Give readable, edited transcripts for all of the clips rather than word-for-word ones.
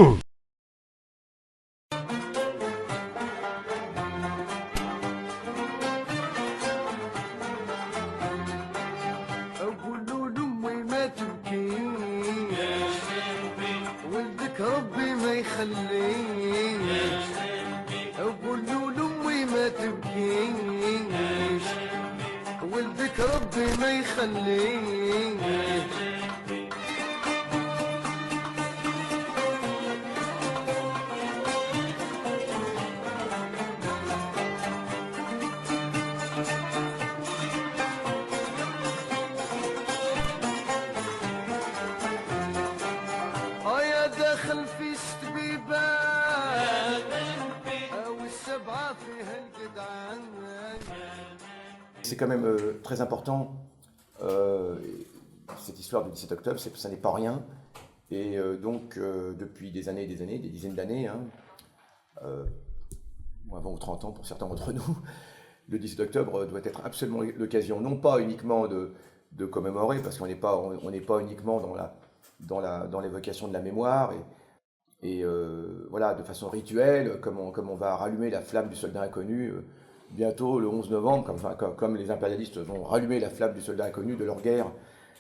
أقولوا لأمي ما تبكي ولدك ربي ما يخليك أقولوا لأمي ما تبكيش ولدك ربي ما يخليك يا داخل في ستبيبان أو السبعة في هالقدعان. C'est quand même très important, cette histoire du 17 octobre, ça n'est pas rien. Et donc, depuis des années et des années, des dizaines d'années, hein, 20 ou 30 ans pour certains d'entre nous, le 17 octobre doit être absolument l'occasion, non pas uniquement de commémorer, parce qu'on n'est pas uniquement dans l'évocation de la mémoire, et voilà, de façon rituelle, comme on va rallumer la flamme du soldat inconnu bientôt le 11 novembre, comme les impérialistes vont rallumer la flamme du soldat inconnu de leur guerre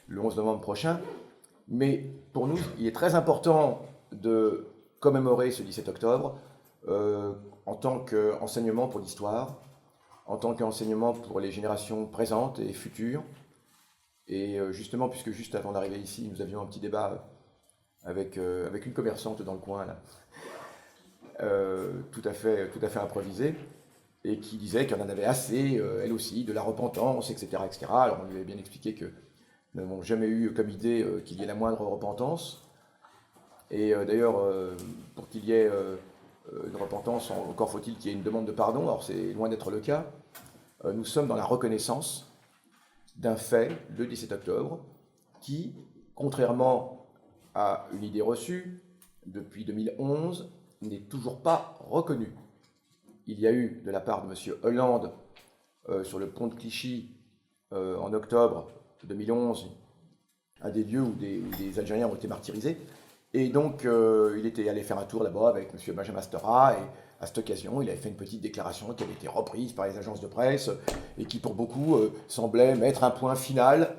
le 11 novembre prochain. Mais pour nous, il est très important de commémorer ce 17 octobre en tant qu'enseignement pour l'histoire, en tant qu'enseignement pour les générations présentes et futures. Et justement, puisque juste avant d'arriver ici, nous avions un petit débat avec une commerçante dans le coin, là, tout à fait improvisé, et qui disait qu'elle en avait assez, elle aussi, de la repentance, etc., etc. Alors on lui avait bien expliqué que nous n'avons jamais eu comme idée qu'il y ait la moindre repentance. Et d'ailleurs, pour qu'il y ait une repentance, encore faut-il qu'il y ait une demande de pardon. Alors c'est loin d'être le cas. Nous sommes dans la reconnaissance d'un fait, le 17 octobre, qui, contrairement à une idée reçue, depuis 2011, n'est toujours pas reconnu. Il y a eu, de la part de M. Hollande, sur le pont de Clichy, en octobre 2011, un des lieux où des Algériens ont été martyrisés. Et donc, il était allé faire un tour là-bas avec M. Benjamin Stora, et à cette occasion, il avait fait une petite déclaration qui avait été reprise par les agences de presse, et qui, pour beaucoup, semblait mettre un point final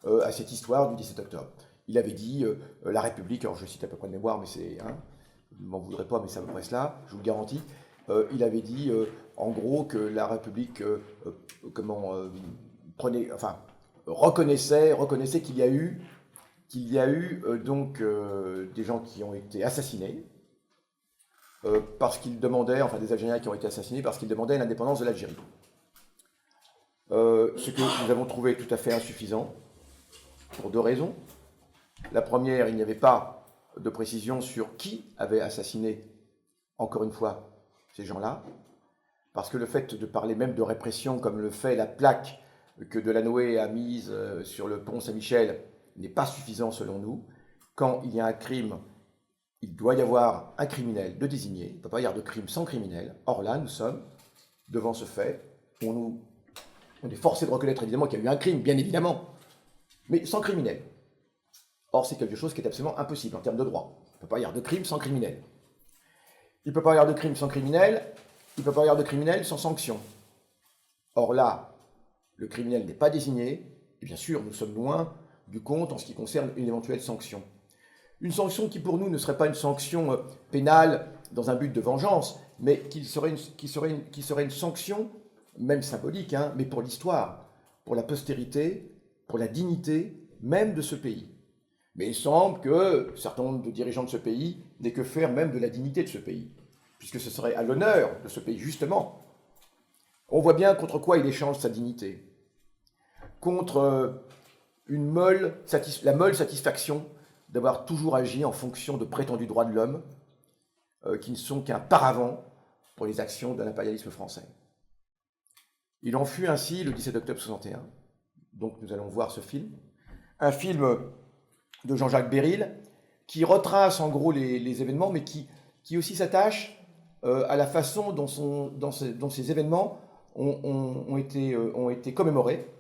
à cette histoire du 17 octobre. Il avait dit, la République, alors je cite à peu près de mémoire, mais c'est, hein, vous ne m'en voudrez pas, mais c'est à peu près cela, je vous le garantis, il avait dit, en gros, que la République reconnaissait qu'il y a eu donc des gens qui ont été assassinés parce qu'ils demandaient, enfin des Algériens qui ont été assassinés parce qu'ils demandaient l'indépendance de l'Algérie. Ce que nous avons trouvé tout à fait insuffisant pour deux raisons. La première, il n'y avait pas de précision sur qui avait assassiné, encore une fois, ces gens-là, parce que le fait de parler même de répression, comme le fait la plaque que Delanoë a mise sur le pont Saint-Michel, n'est pas suffisant selon nous. Quand il y a un crime, il doit y avoir un criminel de désigner. Il ne peut pas y avoir de crime sans criminel. Or là, nous sommes devant ce fait. On est forcé de reconnaître évidemment qu'il y a eu un crime, bien évidemment, mais sans criminel. Or, c'est quelque chose qui est absolument impossible en termes de droit. Il ne peut pas y avoir de crime sans criminel. Il ne peut pas y avoir de crime sans criminel. Il ne peut pas y avoir de criminel sans sanction. Or là, le criminel n'est pas désigné. Et bien sûr, nous sommes loin du compte en ce qui concerne une éventuelle sanction. Une sanction qui pour nous ne serait pas une sanction pénale dans un but de vengeance, mais qui serait une sanction, même symbolique, hein, mais pour l'histoire, pour la postérité, pour la dignité même de ce pays. Mais il semble que certains nombre de dirigeants de ce pays n'aient que faire même de la dignité de ce pays, puisque ce serait à l'honneur de ce pays, justement. On voit bien contre quoi il échange sa dignité. Contre la molle satisfaction d'avoir toujours agi en fonction de prétendus droits de l'homme qui ne sont qu'un paravent pour les actions de l'impérialisme français. Il en fut ainsi le 17 octobre 61. Donc nous allons voir ce film. Un film de Jean-Jacques Béryl qui retrace en gros les événements, mais qui aussi s'attache à la façon dont ces événements ont été commémorés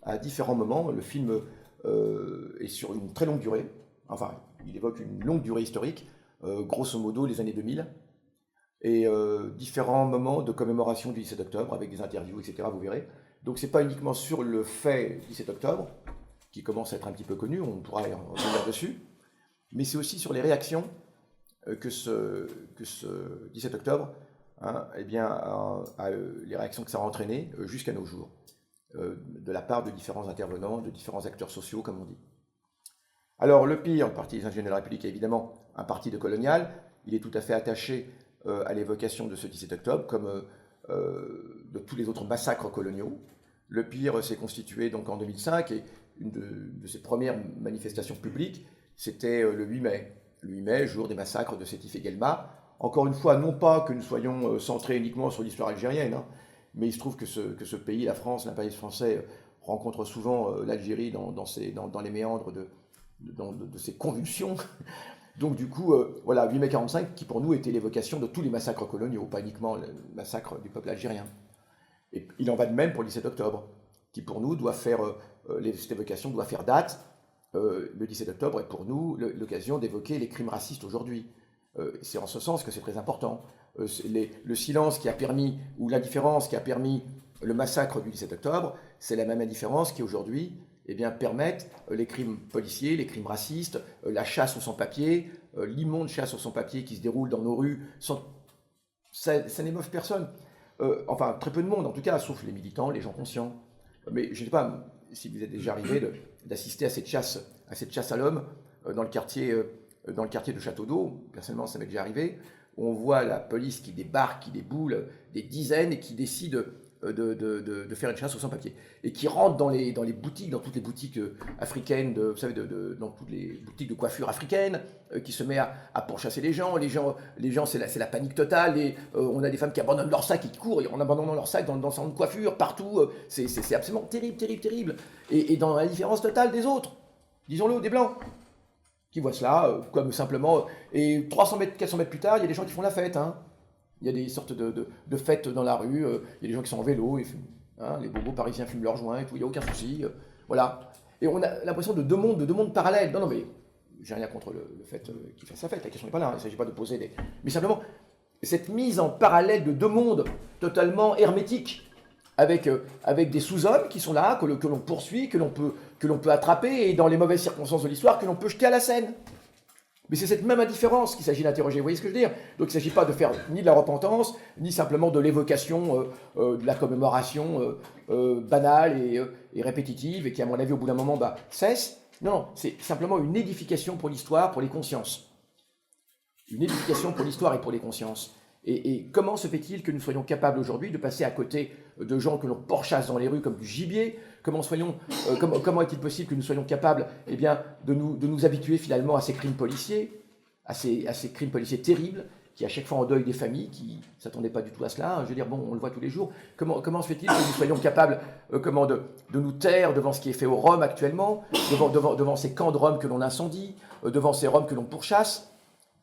à différents moments. Le film est sur une très longue durée. Enfin, il évoque une longue durée historique, grosso modo les années 2000, et différents moments de commémoration du 17 octobre, avec des interviews, etc., vous verrez. Donc c'est pas uniquement sur le fait 17 octobre, qui commence à être un petit peu connu, on pourra y revenir dessus, mais c'est aussi sur les réactions que ce 17 octobre, hein, eh bien, les réactions que ça a entraîné jusqu'à nos jours, de la part de différents intervenants, de différents acteurs sociaux, comme on dit. Alors le PIR, le Parti des Ingénieurs de la République, est évidemment un parti de colonial, il est tout à fait attaché à l'évocation de ce 17 octobre, comme de tous les autres massacres coloniaux. Le PIR s'est constitué donc en 2005, et une de ses premières manifestations publiques, c'était le 8 mai. Le 8 mai, jour des massacres de Sétif et Guelma. Encore une fois, non pas que nous soyons centrés uniquement sur l'histoire algérienne, hein, mais il se trouve que ce pays, la France, l'impérialisme français, rencontre souvent l'Algérie dans les méandres de ses convulsions. Donc du coup, voilà, 8 mai 45, qui pour nous était l'évocation de tous les massacres coloniaux, pas uniquement le massacre du peuple algérien. Et il en va de même pour le 17 octobre, qui pour nous doit faire, cette évocation doit faire date. Le 17 octobre est pour nous l'occasion d'évoquer les crimes racistes aujourd'hui. C'est en ce sens que c'est très important. Le silence qui a permis, ou l'indifférence qui a permis le massacre du 17 octobre, c'est la même indifférence qui aujourd'hui permettent les crimes policiers, les crimes racistes, la chasse aux sans-papiers, l'immonde chasse aux sans-papiers qui se déroule dans nos rues. Ça n'émeuve personne. Enfin, très peu de monde en tout cas, sauf les militants, les gens conscients. Mais je ne sais pas si vous êtes déjà arrivé d'assister à cette chasse à l'homme dans le quartier de Château d'Eau. Personnellement, ça m'est déjà arrivé. Où on voit la police qui débarque, qui déboule, des dizaines, et qui décide de faire une chasse aux sans-papiers. Et qui rentre dans les boutiques, dans toutes les boutiques africaines, vous savez, dans toutes les boutiques de coiffure africaines, qui se met à pourchasser les gens. Les gens c'est la panique totale. On a des femmes qui abandonnent leur sac et qui courent en abandonnant leur sac dans le salon de coiffure, partout. C'est absolument terrible, terrible, terrible. Et dans la différence totale des autres, disons-le, des Blancs, qui voient cela comme simplement... Et 300 mètres, 400 mètres plus tard, il y a des gens qui font la fête, hein. Il y a des sortes de fêtes dans la rue, il y a des gens qui sont en vélo, et les bobos parisiens fument leurs joints et tout, il n'y a aucun souci. Voilà. Et on a l'impression de deux mondes parallèles. Non, mais j'ai rien contre le fait qu'il fasse sa fête, la question n'est pas là, hein, il ne s'agit pas de poser des... Mais simplement, cette mise en parallèle de deux mondes totalement hermétiques, avec des sous-hommes qui sont là, que l'on poursuit, que l'on peut attraper, et dans les mauvaises circonstances de l'histoire, que l'on peut jeter à la Seine. Mais c'est cette même indifférence qu'il s'agit d'interroger, vous voyez ce que je veux dire? Donc il ne s'agit pas de faire ni de la repentance, ni simplement de l'évocation, de la commémoration banale et répétitive, et qui, à mon avis, au bout d'un moment, cesse. Non, c'est simplement une édification pour l'histoire, pour les consciences. Une édification pour l'histoire et pour les consciences. Et comment se fait-il que nous soyons capables aujourd'hui de passer à côté de gens que l'on pourchasse dans les rues comme du gibier? Comment est-il possible que nous soyons capables de nous habituer finalement à ces crimes policiers, à ces crimes policiers terribles, qui à chaque fois endeuillent des familles qui ne s'attendaient pas du tout à cela, hein. Je veux dire, bon, on le voit tous les jours. Comment se fait-il que nous soyons capables de nous taire devant ce qui est fait aux Roms actuellement, devant ces camps de Roms que l'on incendie, devant ces Roms que l'on pourchasse,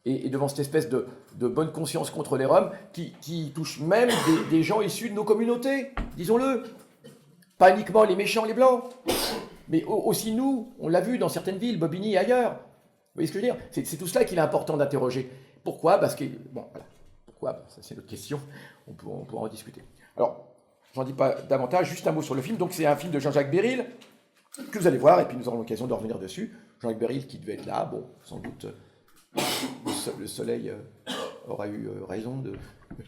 et devant cette espèce de bonne conscience contre les Roms qui touche même des gens issus de nos communautés, disons-le. Pas uniquement les méchants, les blancs, mais aussi nous, on l'a vu dans certaines villes, Bobigny et ailleurs. Vous voyez ce que je veux dire? C'est tout cela qu'il est important d'interroger. Pourquoi? Parce que, bon, voilà. Pourquoi? Ça, c'est notre question, on pourra en discuter. Alors, j'en dis pas davantage, juste un mot sur le film. Donc, c'est un film de Jean-Jacques Beril, que vous allez voir, et puis nous aurons l'occasion de revenir dessus. Jean-Jacques Beril qui devait être là, bon, sans doute, le soleil aura eu raison de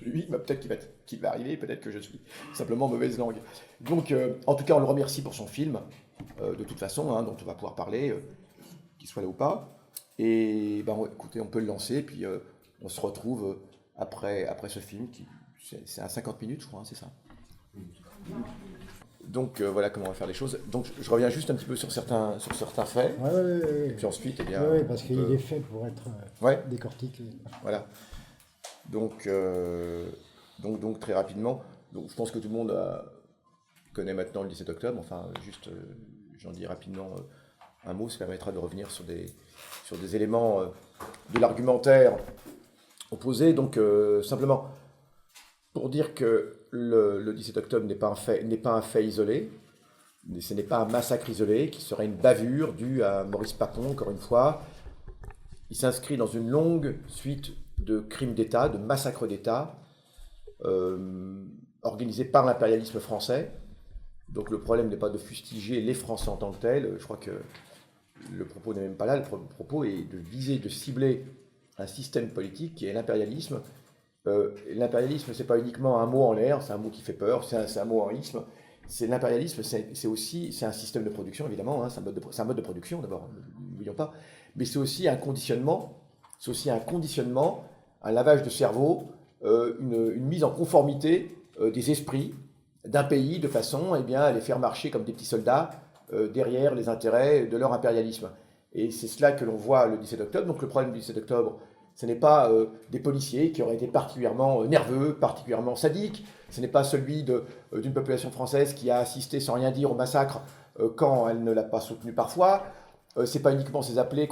lui, peut-être qu'il va arriver, peut-être que je suis simplement mauvaise langue. Donc, en tout cas, on le remercie pour son film, de toute façon, hein, dont on va pouvoir parler, qu'il soit là ou pas. Et écoutez, on peut le lancer, puis on se retrouve après ce film, c'est à 50 minutes, je crois, hein, c'est ça. Donc voilà comment on va faire les choses. Donc je reviens juste un petit peu sur certains faits. Ouais. Et puis ensuite, parce qu'il est fait pour être décortiqué. Voilà. Donc très rapidement. Donc je pense que tout le monde connaît maintenant le 17 octobre. Enfin, juste, j'en dis rapidement un mot. Ça permettra de revenir sur des éléments de l'argumentaire opposé. Donc simplement pour dire que le 17 octobre n'est pas un fait isolé, ce n'est pas un massacre isolé, qui serait une bavure due à Maurice Papon, encore une fois, il s'inscrit dans une longue suite de crimes d'État, de massacres d'État, organisés par l'impérialisme français. Donc le problème n'est pas de fustiger les Français en tant que tels, je crois que le propos n'est même pas là, le propos est de viser, de cibler un système politique qui est l'impérialisme. L'impérialisme, c'est pas uniquement un mot en l'air, c'est un mot qui fait peur, c'est un mot en isme. C'est l'impérialisme, c'est aussi un système de production, évidemment, hein, c'est un mode de production d'abord, n'oublions pas, mais c'est aussi un conditionnement, un lavage de cerveau, une mise en conformité des esprits d'un pays de façon à les faire marcher comme des petits soldats derrière les intérêts de leur impérialisme. Et c'est cela que l'on voit le 17 octobre. Donc le problème du 17 octobre, ce n'est pas des policiers qui auraient été particulièrement nerveux, particulièrement sadiques. Ce n'est pas celui d'une population française qui a assisté sans rien dire au massacre quand elle ne l'a pas soutenu parfois. Ce n'est pas uniquement ces appelés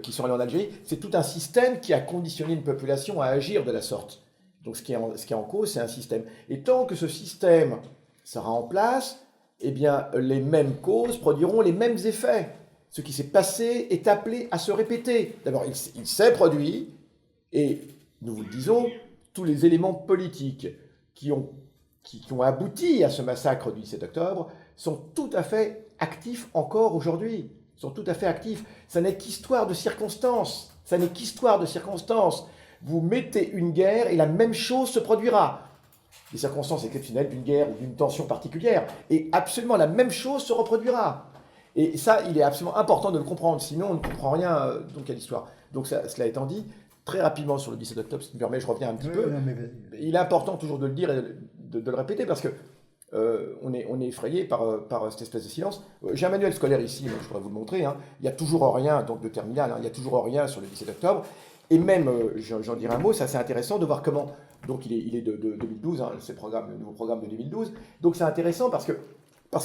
qui sont allés en Algérie. C'est tout un système qui a conditionné une population à agir de la sorte. Donc ce qui est en cause, c'est un système. Et tant que ce système sera en place, eh bien, les mêmes causes produiront les mêmes effets. Ce qui s'est passé est appelé à se répéter. D'abord, il s'est produit, et nous vous le disons, tous les éléments politiques qui ont abouti à ce massacre du 17 octobre sont tout à fait actifs encore aujourd'hui. Sont tout à fait actifs. Ça n'est qu'histoire de circonstances. Ça n'est qu'histoire de circonstances. Vous mettez une guerre et la même chose se produira. Des circonstances exceptionnelles d'une guerre ou d'une tension particulière. Et absolument la même chose se reproduira. Et ça, il est absolument important de le comprendre. Sinon, on ne comprend rien donc, à l'histoire. Donc cela étant dit, très rapidement sur le 17 octobre, si tu me permets, je reviens un petit peu. Il est important toujours de le dire et de le répéter parce que on est effrayé par cette espèce de silence. J'ai un manuel scolaire ici, je pourrais vous le montrer. Hein. Il n'y a toujours rien, donc de terminale, hein, il n'y a toujours rien sur le 17 octobre. Et même, j'en dirai un mot, c'est assez intéressant de voir comment, donc il est de 2012, hein, c'est le nouveau programme de 2012, donc c'est intéressant parce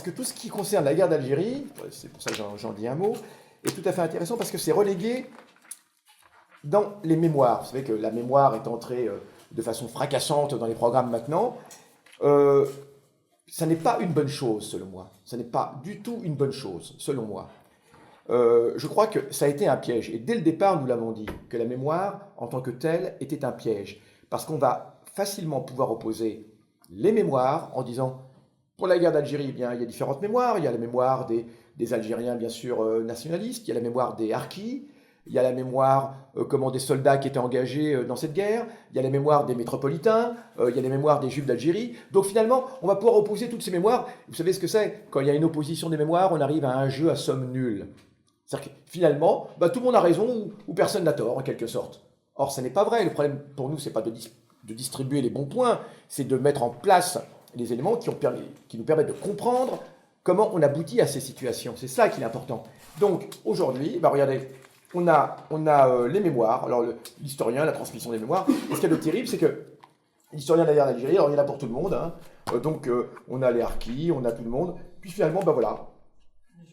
que tout ce qui concerne la guerre d'Algérie, c'est pour ça que j'en dis un mot, est tout à fait intéressant parce que c'est relégué dans les mémoires. Vous savez que la mémoire est entrée de façon fracassante dans les programmes maintenant. Ça n'est pas une bonne chose, selon moi. Ça n'est pas du tout une bonne chose, selon moi. Je crois que ça a été un piège. Et dès le départ, nous l'avons dit, que la mémoire, en tant que telle, était un piège. Parce qu'on va facilement pouvoir opposer les mémoires en disant, pour la guerre d'Algérie, eh bien, il y a différentes mémoires. Il y a la mémoire des Algériens, bien sûr, nationalistes. Il y a la mémoire des harkis. Il y a la mémoire des soldats qui étaient engagés dans cette guerre. Il y a la mémoire des métropolitains. Il y a les mémoires des juifs d'Algérie. Donc finalement, on va pouvoir opposer toutes ces mémoires. Vous savez ce que c'est? Quand il y a une opposition des mémoires, on arrive à un jeu à somme nulle. C'est-à-dire que finalement, tout le monde a raison ou personne n'a tort, en quelque sorte. Or, ce n'est pas vrai. Le problème pour nous, ce n'est pas de distribuer les bons points, c'est de mettre en place les éléments qui nous permettent de comprendre comment on aboutit à ces situations. C'est ça qui est important. Donc, aujourd'hui, regardez, on a les mémoires. Alors, l'historien, la transmission des mémoires. Et ce qu'il y a de terrible, c'est que l'historien de la guerre d'Algérie, alors il y en a pour tout le monde. Hein. Donc, on a les harkis, on a tout le monde. Puis finalement, voilà.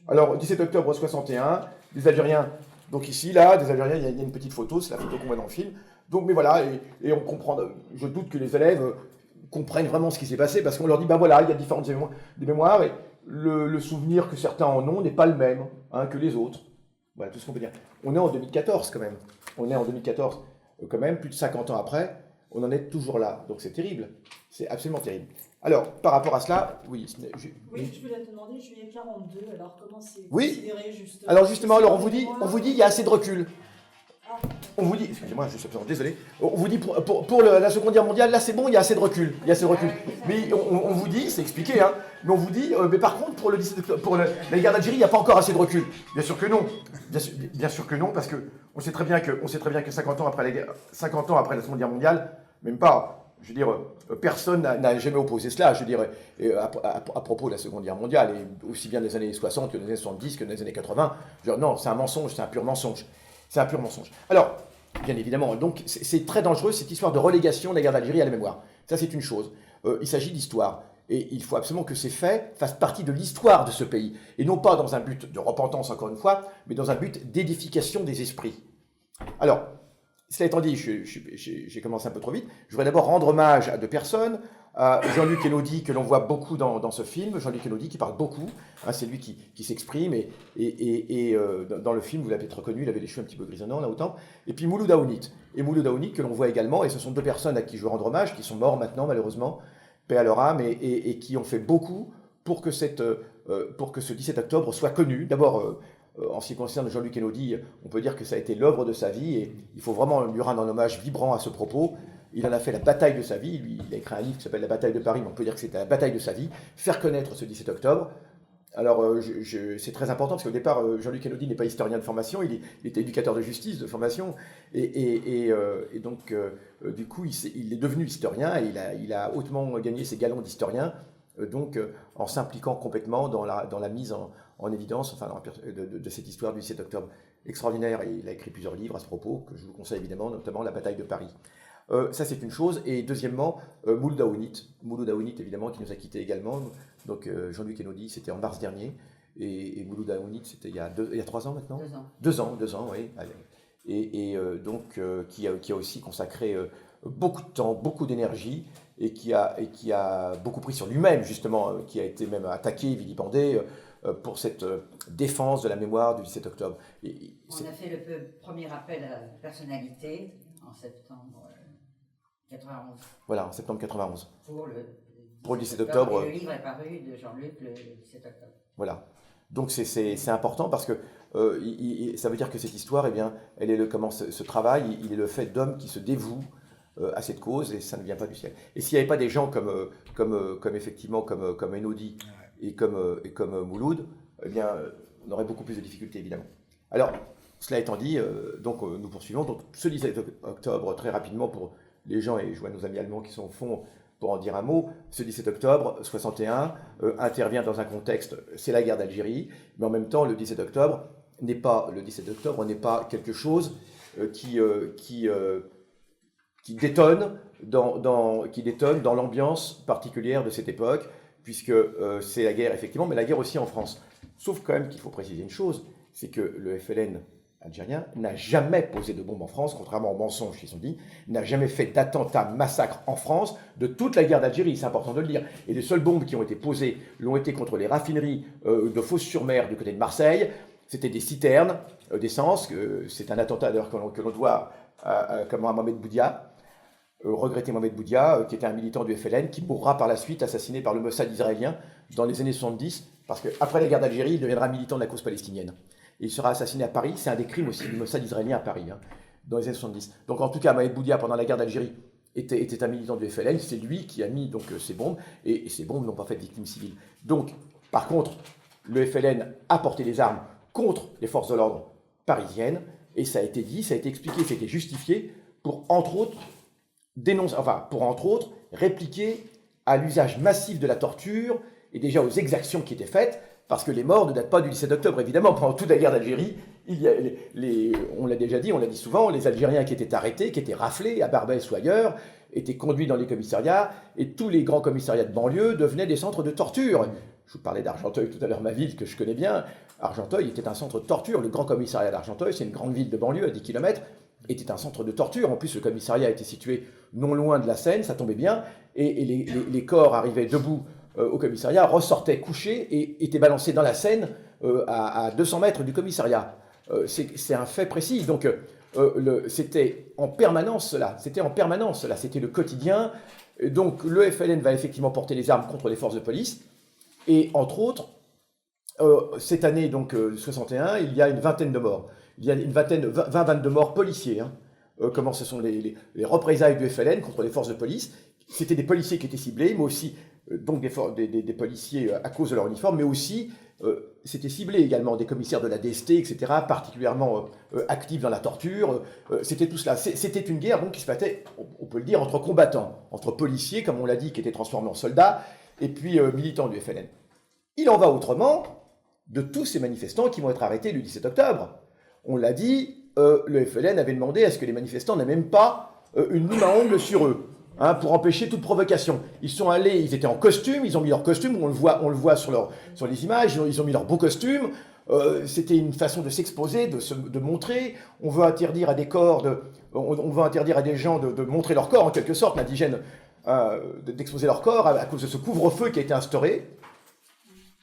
Alors, 17 octobre 61, des Algériens, donc ici, là, des Algériens, il y a une petite photo, c'est la photo qu'on voit dans le film. Donc, mais voilà, et on comprend, je doute que les élèves comprennent vraiment ce qui s'est passé, parce qu'on leur dit, voilà, il y a différentes mémoires, et le souvenir que certains en ont n'est pas le même que les autres. Voilà tout ce qu'on peut dire. On est en 2014 quand même. On est en 2014 quand même, plus de 50 ans après, on en est toujours là. Donc c'est terrible. C'est absolument terrible. Alors, par rapport à cela, oui. Je voulais te demander, juillet 42, alors comment c'est considéré justement? Alors justement, on vous dit, il y a assez de recul. On vous dit, excusez-moi, je suis désolé. On vous dit pour la Seconde Guerre mondiale, là c'est bon, il y a assez de recul. Il y a assez de recul. Mais on vous dit, c'est expliqué, hein. Mais on vous dit, mais par contre pour la guerre d'Algérie, il n'y a pas encore assez de recul. Bien sûr que non. Bien sûr que non, parce que on sait très bien que 50 ans après la Seconde Guerre mondiale, même pas. Je veux dire, personne n'a jamais opposé cela, je dirais, à propos de la Seconde Guerre mondiale, et aussi bien des années 60 que des années 70 que des années 80. Non, c'est un mensonge, c'est un pur mensonge. C'est un pur mensonge. Alors, bien évidemment, donc c'est très dangereux cette histoire de relégation de la guerre d'Algérie à la mémoire. Ça, c'est une chose. Il s'agit d'histoire. Et il faut absolument que ces faits fassent partie de l'histoire de ce pays. Et non pas dans un but de repentance, encore une fois, mais dans un but d'édification des esprits. Alors, cela étant dit, j'ai commencé un peu trop vite. Je voudrais d'abord rendre hommage à deux personnes. à Jean-Luc Einaudi, que l'on voit beaucoup dans ce film, Jean-Luc Einaudi qui parle beaucoup, hein, c'est lui qui s'exprime, et dans le film, vous l'avez peut-être reconnu, il avait les cheveux un petit peu grisonnants là autant, et puis Mouloud Aounit, que l'on voit également, et ce sont deux personnes à qui je veux rendre hommage, qui sont morts maintenant malheureusement, paix à leur âme, et qui ont fait beaucoup pour que ce 17 octobre soit connu. D'abord, en ce qui concerne Jean-Luc Einaudi, on peut dire que ça a été l'œuvre de sa vie, et il faut vraiment lui rendre un hommage vibrant à ce propos. Il en a fait la bataille de sa vie. Lui, il a écrit un livre qui s'appelle La bataille de Paris, mais on peut dire que c'était la bataille de sa vie, faire connaître ce 17 octobre. Alors, c'est très important, parce qu'au départ, Jean-Luc Einaudi n'est pas historien de formation, il était éducateur de justice de formation, et donc, du coup, il est devenu historien, et il a hautement gagné ses galons d'historien, en s'impliquant complètement dans la mise en évidence, enfin, de cette histoire du 17 octobre extraordinaire. Et il a écrit plusieurs livres à ce propos, que je vous conseille évidemment, notamment La bataille de Paris. Ça, c'est une chose. Et deuxièmement, Mouloud Aounit, évidemment, qui nous a quittés également. Donc, Jean-Luc Einaudi, c'était en mars dernier. Et Mouloud Aounit, c'était il y a 3 ans maintenant. 2 ans. 2 ans, oui. Qui a aussi consacré beaucoup de temps, beaucoup d'énergie, et qui a beaucoup pris sur lui-même, justement, qui a été même attaqué, vilipendé, pour cette défense de la mémoire du 17 octobre. On a fait le premier appel à la personnalité en septembre 91. Voilà, en septembre 91. Pour le 17 octobre. Et le livre est paru de Jean-Luc le 17 octobre. Voilà. Donc c'est important, parce que ça veut dire que cette histoire, eh bien, elle est comment ce travail, il est le fait d'hommes qui se dévouent à cette cause, et ça ne vient pas du ciel. Et s'il n'y avait pas des gens comme Einaudi et comme Mouloud, eh bien, on aurait beaucoup plus de difficultés, évidemment. Alors, cela étant dit, nous poursuivons. Donc, ce 17 octobre, très rapidement, pour les gens, et je vois nos amis allemands qui sont au fond pour en dire un mot, ce 17 octobre 61 intervient dans un contexte, c'est la guerre d'Algérie, mais en même temps, le 17 octobre n'est pas quelque chose qui détonne dans l'ambiance particulière de cette époque, puisque c'est la guerre, effectivement, mais la guerre aussi en France. Sauf quand même qu'il faut préciser une chose, c'est que le FLN algérien n'a jamais posé de bombe en France, contrairement aux mensonges qui sont dits, n'a jamais fait d'attentat, massacre en France de toute la guerre d'Algérie, c'est important de le dire. Et les seules bombes qui ont été posées l'ont été contre les raffineries de Fos-sur-Mer du côté de Marseille. C'était des citernes d'essence, c'est un attentat d'ailleurs que l'on doit à Mohamed Boudia, regretté Mohamed Boudia, qui était un militant du FLN, qui mourra par la suite assassiné par le Mossad israélien dans les années 70, parce qu'après la guerre d'Algérie, il deviendra militant de la cause palestinienne. Et il sera assassiné à Paris, c'est un des crimes aussi du Mossad israélien à Paris, dans les années 70. Donc en tout cas, Mohamed Boudia, pendant la guerre d'Algérie, était un militant du FLN, c'est lui qui a mis ces bombes, et ces bombes n'ont pas fait de victimes civiles. Donc, par contre, le FLN a porté les armes contre les forces de l'ordre parisiennes, et ça a été dit, ça a été expliqué, ça a été justifié pour, entre autres, répliquer à l'usage massif de la torture, et déjà aux exactions qui étaient faites, parce que les morts ne datent pas du 17 octobre, évidemment. Pendant toute la guerre d'Algérie, on l'a déjà dit, on l'a dit souvent, les Algériens qui étaient arrêtés, qui étaient raflés à Barbès ou ailleurs, étaient conduits dans les commissariats, et tous les grands commissariats de banlieue devenaient des centres de torture. Je vous parlais d'Argenteuil tout à l'heure, ma ville que je connais bien. Argenteuil était un centre de torture. Le grand commissariat d'Argenteuil, c'est une grande ville de banlieue à 10 km, était un centre de torture. En plus, le commissariat était situé non loin de la Seine, ça tombait bien, et les corps arrivaient debout au commissariat, ressortaient couchés et étaient balancés dans la Seine à 200 mètres du commissariat. C'est un fait précis. Donc, c'était en permanence cela. C'était le quotidien. Et donc, le FLN va effectivement porter les armes contre les forces de police. Et entre autres, cette année, donc 61, il y a une vingtaine de morts. Il y a 22 morts policiers. Comment ce sont les représailles du FLN contre les forces de police. C'était des policiers qui étaient ciblés, mais aussi donc des policiers à cause de leur uniforme, mais aussi c'était ciblé également des commissaires de la DST, etc., particulièrement actifs dans la torture. C'était tout cela. C'était une guerre donc qui se battait, on peut le dire, entre combattants, entre policiers, comme on l'a dit, qui étaient transformés en soldats, et puis militants du FLN. Il en va autrement de tous ces manifestants qui vont être arrêtés le 17 octobre. On l'a dit, le FLN avait demandé à ce que les manifestants n'aient même pas une lime à ongles sur eux, pour empêcher toute provocation. Ils sont allés, ils étaient en costume, ils ont mis leur costume, on le voit sur les images, ils ont mis leur beau costume. C'était une façon de s'exposer, de montrer. On veut interdire à des corps, on veut interdire à des gens de montrer leur corps en quelque sorte. d'exposer leur corps à cause de ce couvre-feu qui a été instauré.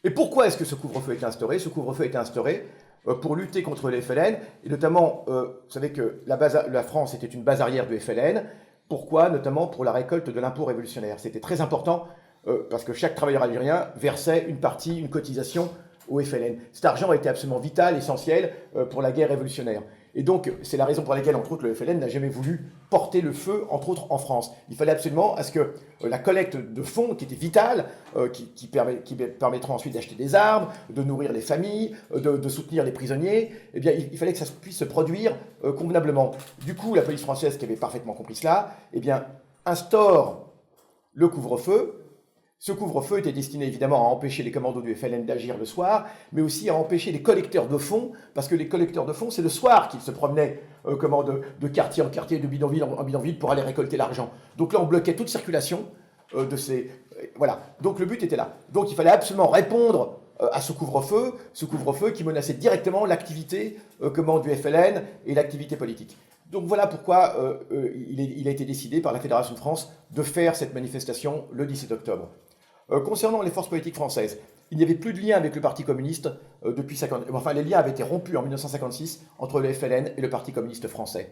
Et pourquoi est-ce que ce couvre-feu a été instauré? Ce couvre-feu a été instauré pour lutter contre les FLN, et notamment, vous savez que la France était une base arrière du FLN. Pourquoi? Notamment pour la récolte de l'impôt révolutionnaire. C'était très important parce que chaque travailleur algérien versait une partie, une cotisation au FLN. Cet argent était absolument vital, essentiel pour la guerre révolutionnaire. Et donc, c'est la raison pour laquelle, entre autres, le FLN n'a jamais voulu porter le feu, entre autres, en France. Il fallait absolument à ce que la collecte de fonds, qui était vitale, qui permettra ensuite d'acheter des armes, de nourrir les familles, de soutenir les prisonniers, eh bien, il fallait que ça puisse se produire convenablement. Du coup, la police française, qui avait parfaitement compris cela, eh bien, instaure le couvre-feu. Ce couvre-feu était destiné évidemment à empêcher les commandos du FLN d'agir le soir, mais aussi à empêcher les collecteurs de fonds, parce que les collecteurs de fonds, c'est le soir qu'ils se promenaient de quartier en quartier, de bidonville en bidonville pour aller récolter l'argent. Donc là, on bloquait toute circulation de ces... Voilà, donc le but était là. Donc il fallait absolument répondre à ce couvre-feu qui menaçait directement l'activité du FLN et l'activité politique. Donc voilà pourquoi il a été décidé par la Fédération de France de faire cette manifestation le 17 octobre. Concernant les forces politiques françaises, il n'y avait plus de lien avec le Parti communiste depuis 50... Enfin, les liens avaient été rompus en 1956 entre le FLN et le Parti communiste français.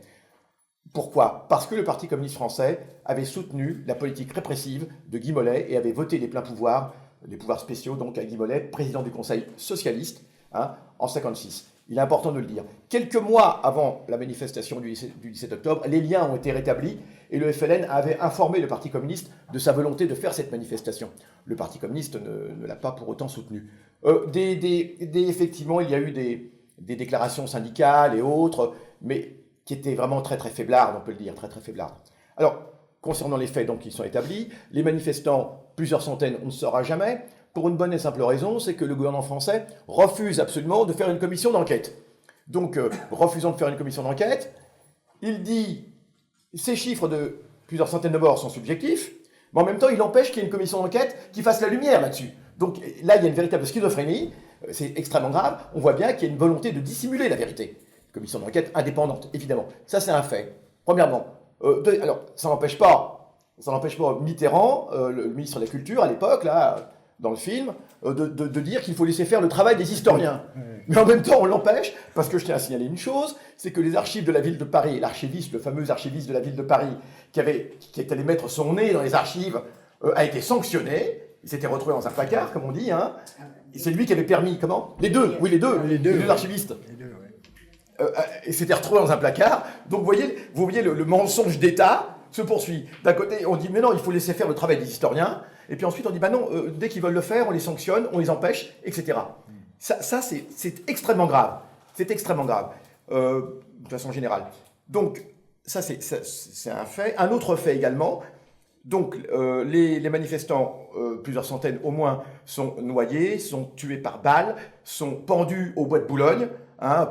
Pourquoi? Parce que le Parti communiste français avait soutenu la politique répressive de Guy Mollet et avait voté les pleins pouvoirs, les pouvoirs spéciaux, donc à Guy Mollet, président du Conseil socialiste, en 1956. Il est important de le dire. Quelques mois avant la manifestation du 17 octobre, les liens ont été rétablis et le FLN avait informé le Parti communiste de sa volonté de faire cette manifestation. Le Parti communiste ne l'a pas pour autant soutenu. Effectivement, il y a eu des déclarations syndicales et autres, mais qui étaient vraiment très très faiblardes, on peut le dire, très très faiblardes. Alors, concernant les faits donc, qui sont établis, les manifestants, plusieurs centaines, on ne saura jamais, pour une bonne et simple raison, c'est que le gouvernement français refuse absolument de faire une commission d'enquête. Donc, refusant de faire une commission d'enquête, il dit ces chiffres de plusieurs centaines de morts sont subjectifs, mais en même temps, il empêche qu'il y ait une commission d'enquête qui fasse la lumière là-dessus. Donc là, il y a une véritable schizophrénie, c'est extrêmement grave, on voit bien qu'il y a une volonté de dissimuler la vérité. Commission d'enquête indépendante, évidemment. Ça, c'est un fait. Premièrement. Alors, ça n'empêche pas Mitterrand, le ministre de la Culture à l'époque, là, dans le film, de dire qu'il faut laisser faire le travail des historiens. Mais en même temps, on l'empêche, parce que je tiens à signaler une chose, c'est que les archives de la ville de Paris, l'archiviste, le fameux archiviste de la ville de Paris, qui est allé mettre son nez dans les archives, a été sanctionné. Il s'était retrouvé dans un placard, comme on dit. Hein. Et c'est lui qui avait permis, comment? Les deux archivistes. Et s'était retrouvé dans un placard. Donc vous voyez le mensonge d'État se poursuit. D'un côté, on dit mais non, il faut laisser faire le travail des historiens. Et puis ensuite, on dit bah non, dès qu'ils veulent le faire, on les sanctionne, on les empêche, etc. Ça c'est extrêmement grave. C'est extrêmement grave, de façon générale. Donc, ça, c'est un fait. Un autre fait également. Donc, les manifestants, plusieurs centaines au moins, sont noyés, sont tués par balles, sont pendus au bois de Boulogne.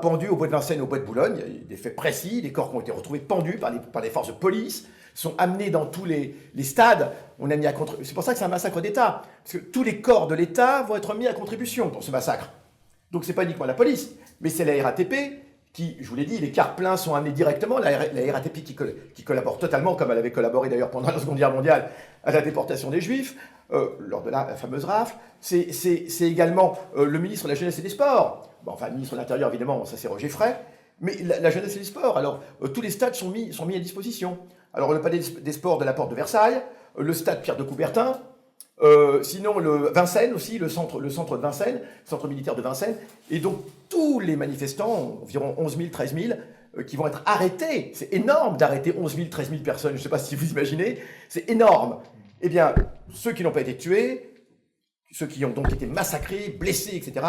Pendus au bois de Vincennes, au bois de Boulogne, il y a des faits précis, des corps qui ont été retrouvés pendus par les forces de police, sont amenés dans tous les stades. On a mis à c'est pour ça que c'est un massacre d'État, parce que tous les corps de l'État vont être mis à contribution pour ce massacre. Donc c'est pas uniquement la police, mais c'est la RATP qui, je vous l'ai dit, les cars pleins sont amenés directement, la RATP qui collabore totalement, comme elle avait collaboré d'ailleurs pendant la Seconde Guerre mondiale, à la déportation des Juifs, lors de la fameuse rafle. C'est également le ministre de la Jeunesse et des Sports. Bon, enfin, le ministre de l'Intérieur, évidemment, ça c'est Roger Frey, mais la jeunesse et les sports. Alors, tous les stades sont mis à disposition. Alors, le palais des sports de la Porte de Versailles, le stade Pierre de Coubertin, sinon le Vincennes aussi, le centre de Vincennes, centre militaire de Vincennes. Et donc, tous les manifestants, environ 11 000, 13 000, qui vont être arrêtés. C'est énorme d'arrêter 11 000, 13 000 personnes, je ne sais pas si vous imaginez, c'est énorme. Eh bien, ceux qui n'ont pas été tués, ceux qui ont donc été massacrés, blessés, etc.,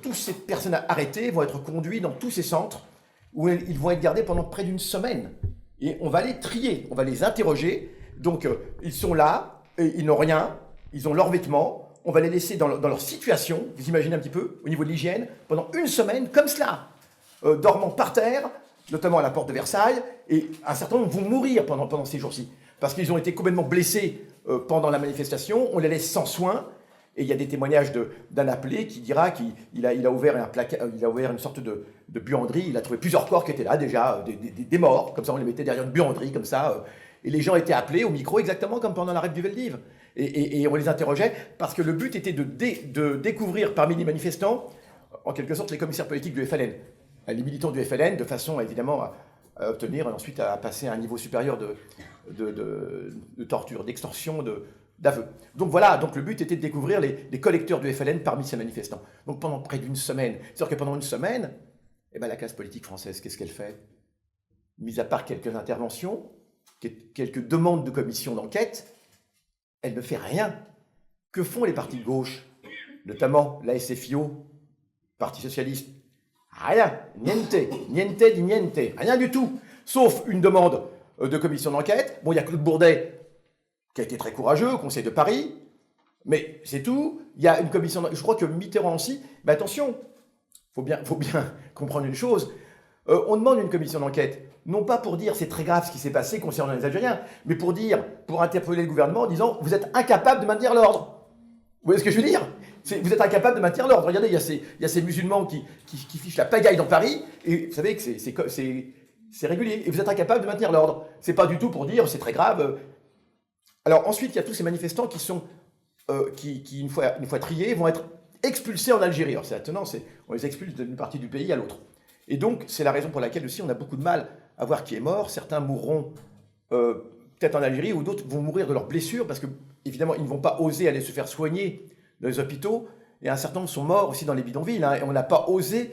toutes ces personnes arrêtées vont être conduites dans tous ces centres où ils vont être gardés pendant près d'une semaine. Et on va les trier, on va les interroger. Donc, ils sont là, et ils n'ont rien, ils ont leurs vêtements, on va les laisser dans leur situation, vous imaginez un petit peu, au niveau de l'hygiène, pendant une semaine, comme cela, dormant par terre, notamment à la porte de Versailles, et un certain nombre vont mourir pendant ces jours-ci, parce qu'ils ont été complètement blessés pendant la manifestation, on les laisse sans soins. Et il y a des témoignages d'un appelé qui dira qu'il a ouvert une sorte de buanderie, il a trouvé plusieurs corps qui étaient là déjà, des morts, comme ça on les mettait derrière une buanderie, comme ça, Et les gens étaient appelés au micro exactement comme pendant la règle du Veldiv. Et on les interrogeait parce que le but était de découvrir parmi les manifestants, en quelque sorte, les commissaires politiques du FLN, les militants du FLN, de façon évidemment à obtenir ensuite à passer à un niveau supérieur de torture, d'extorsion, d'aveu. Donc voilà, donc le but était de découvrir les collecteurs du FLN parmi ces manifestants. Donc pendant près d'une semaine, c'est-à-dire que pendant une semaine, eh ben, la classe politique française, qu'est-ce qu'elle fait? Mis à part quelques interventions, quelques demandes de commission d'enquête, elle ne fait rien. Que font les partis de gauche, notamment la SFIO, Parti Socialiste? Rien, niente di niente, rien du tout, sauf une demande de commission d'enquête. Bon, il y a Claude Bourdet, qui a été très courageux au Conseil de Paris, mais c'est tout. Il y a une commission d'enquête, je crois que Mitterrand aussi, mais attention, faut bien comprendre une chose, on demande une commission d'enquête, non pas pour dire c'est très grave ce qui s'est passé concernant les Algériens, mais pour interpeller le gouvernement en disant vous êtes incapable de maintenir l'ordre. Vous voyez ce que je veux dire? Vous êtes incapable de maintenir l'ordre. Regardez, il y a ces musulmans qui fichent la pagaille dans Paris, et vous savez que c'est régulier, et vous êtes incapable de maintenir l'ordre. C'est pas du tout pour dire c'est très grave. Alors ensuite, il y a tous ces manifestants qui une fois triés, vont être expulsés en Algérie. Alors c'est étonnant, on les expulse d'une partie du pays à l'autre. Et donc, c'est la raison pour laquelle aussi on a beaucoup de mal à voir qui est mort. Certains mourront peut-être en Algérie, ou d'autres vont mourir de leurs blessures, parce que évidemment, ils ne vont pas oser aller se faire soigner dans les hôpitaux. Et un certain nombre sont morts aussi dans les bidonvilles, hein, et on n'a pas osé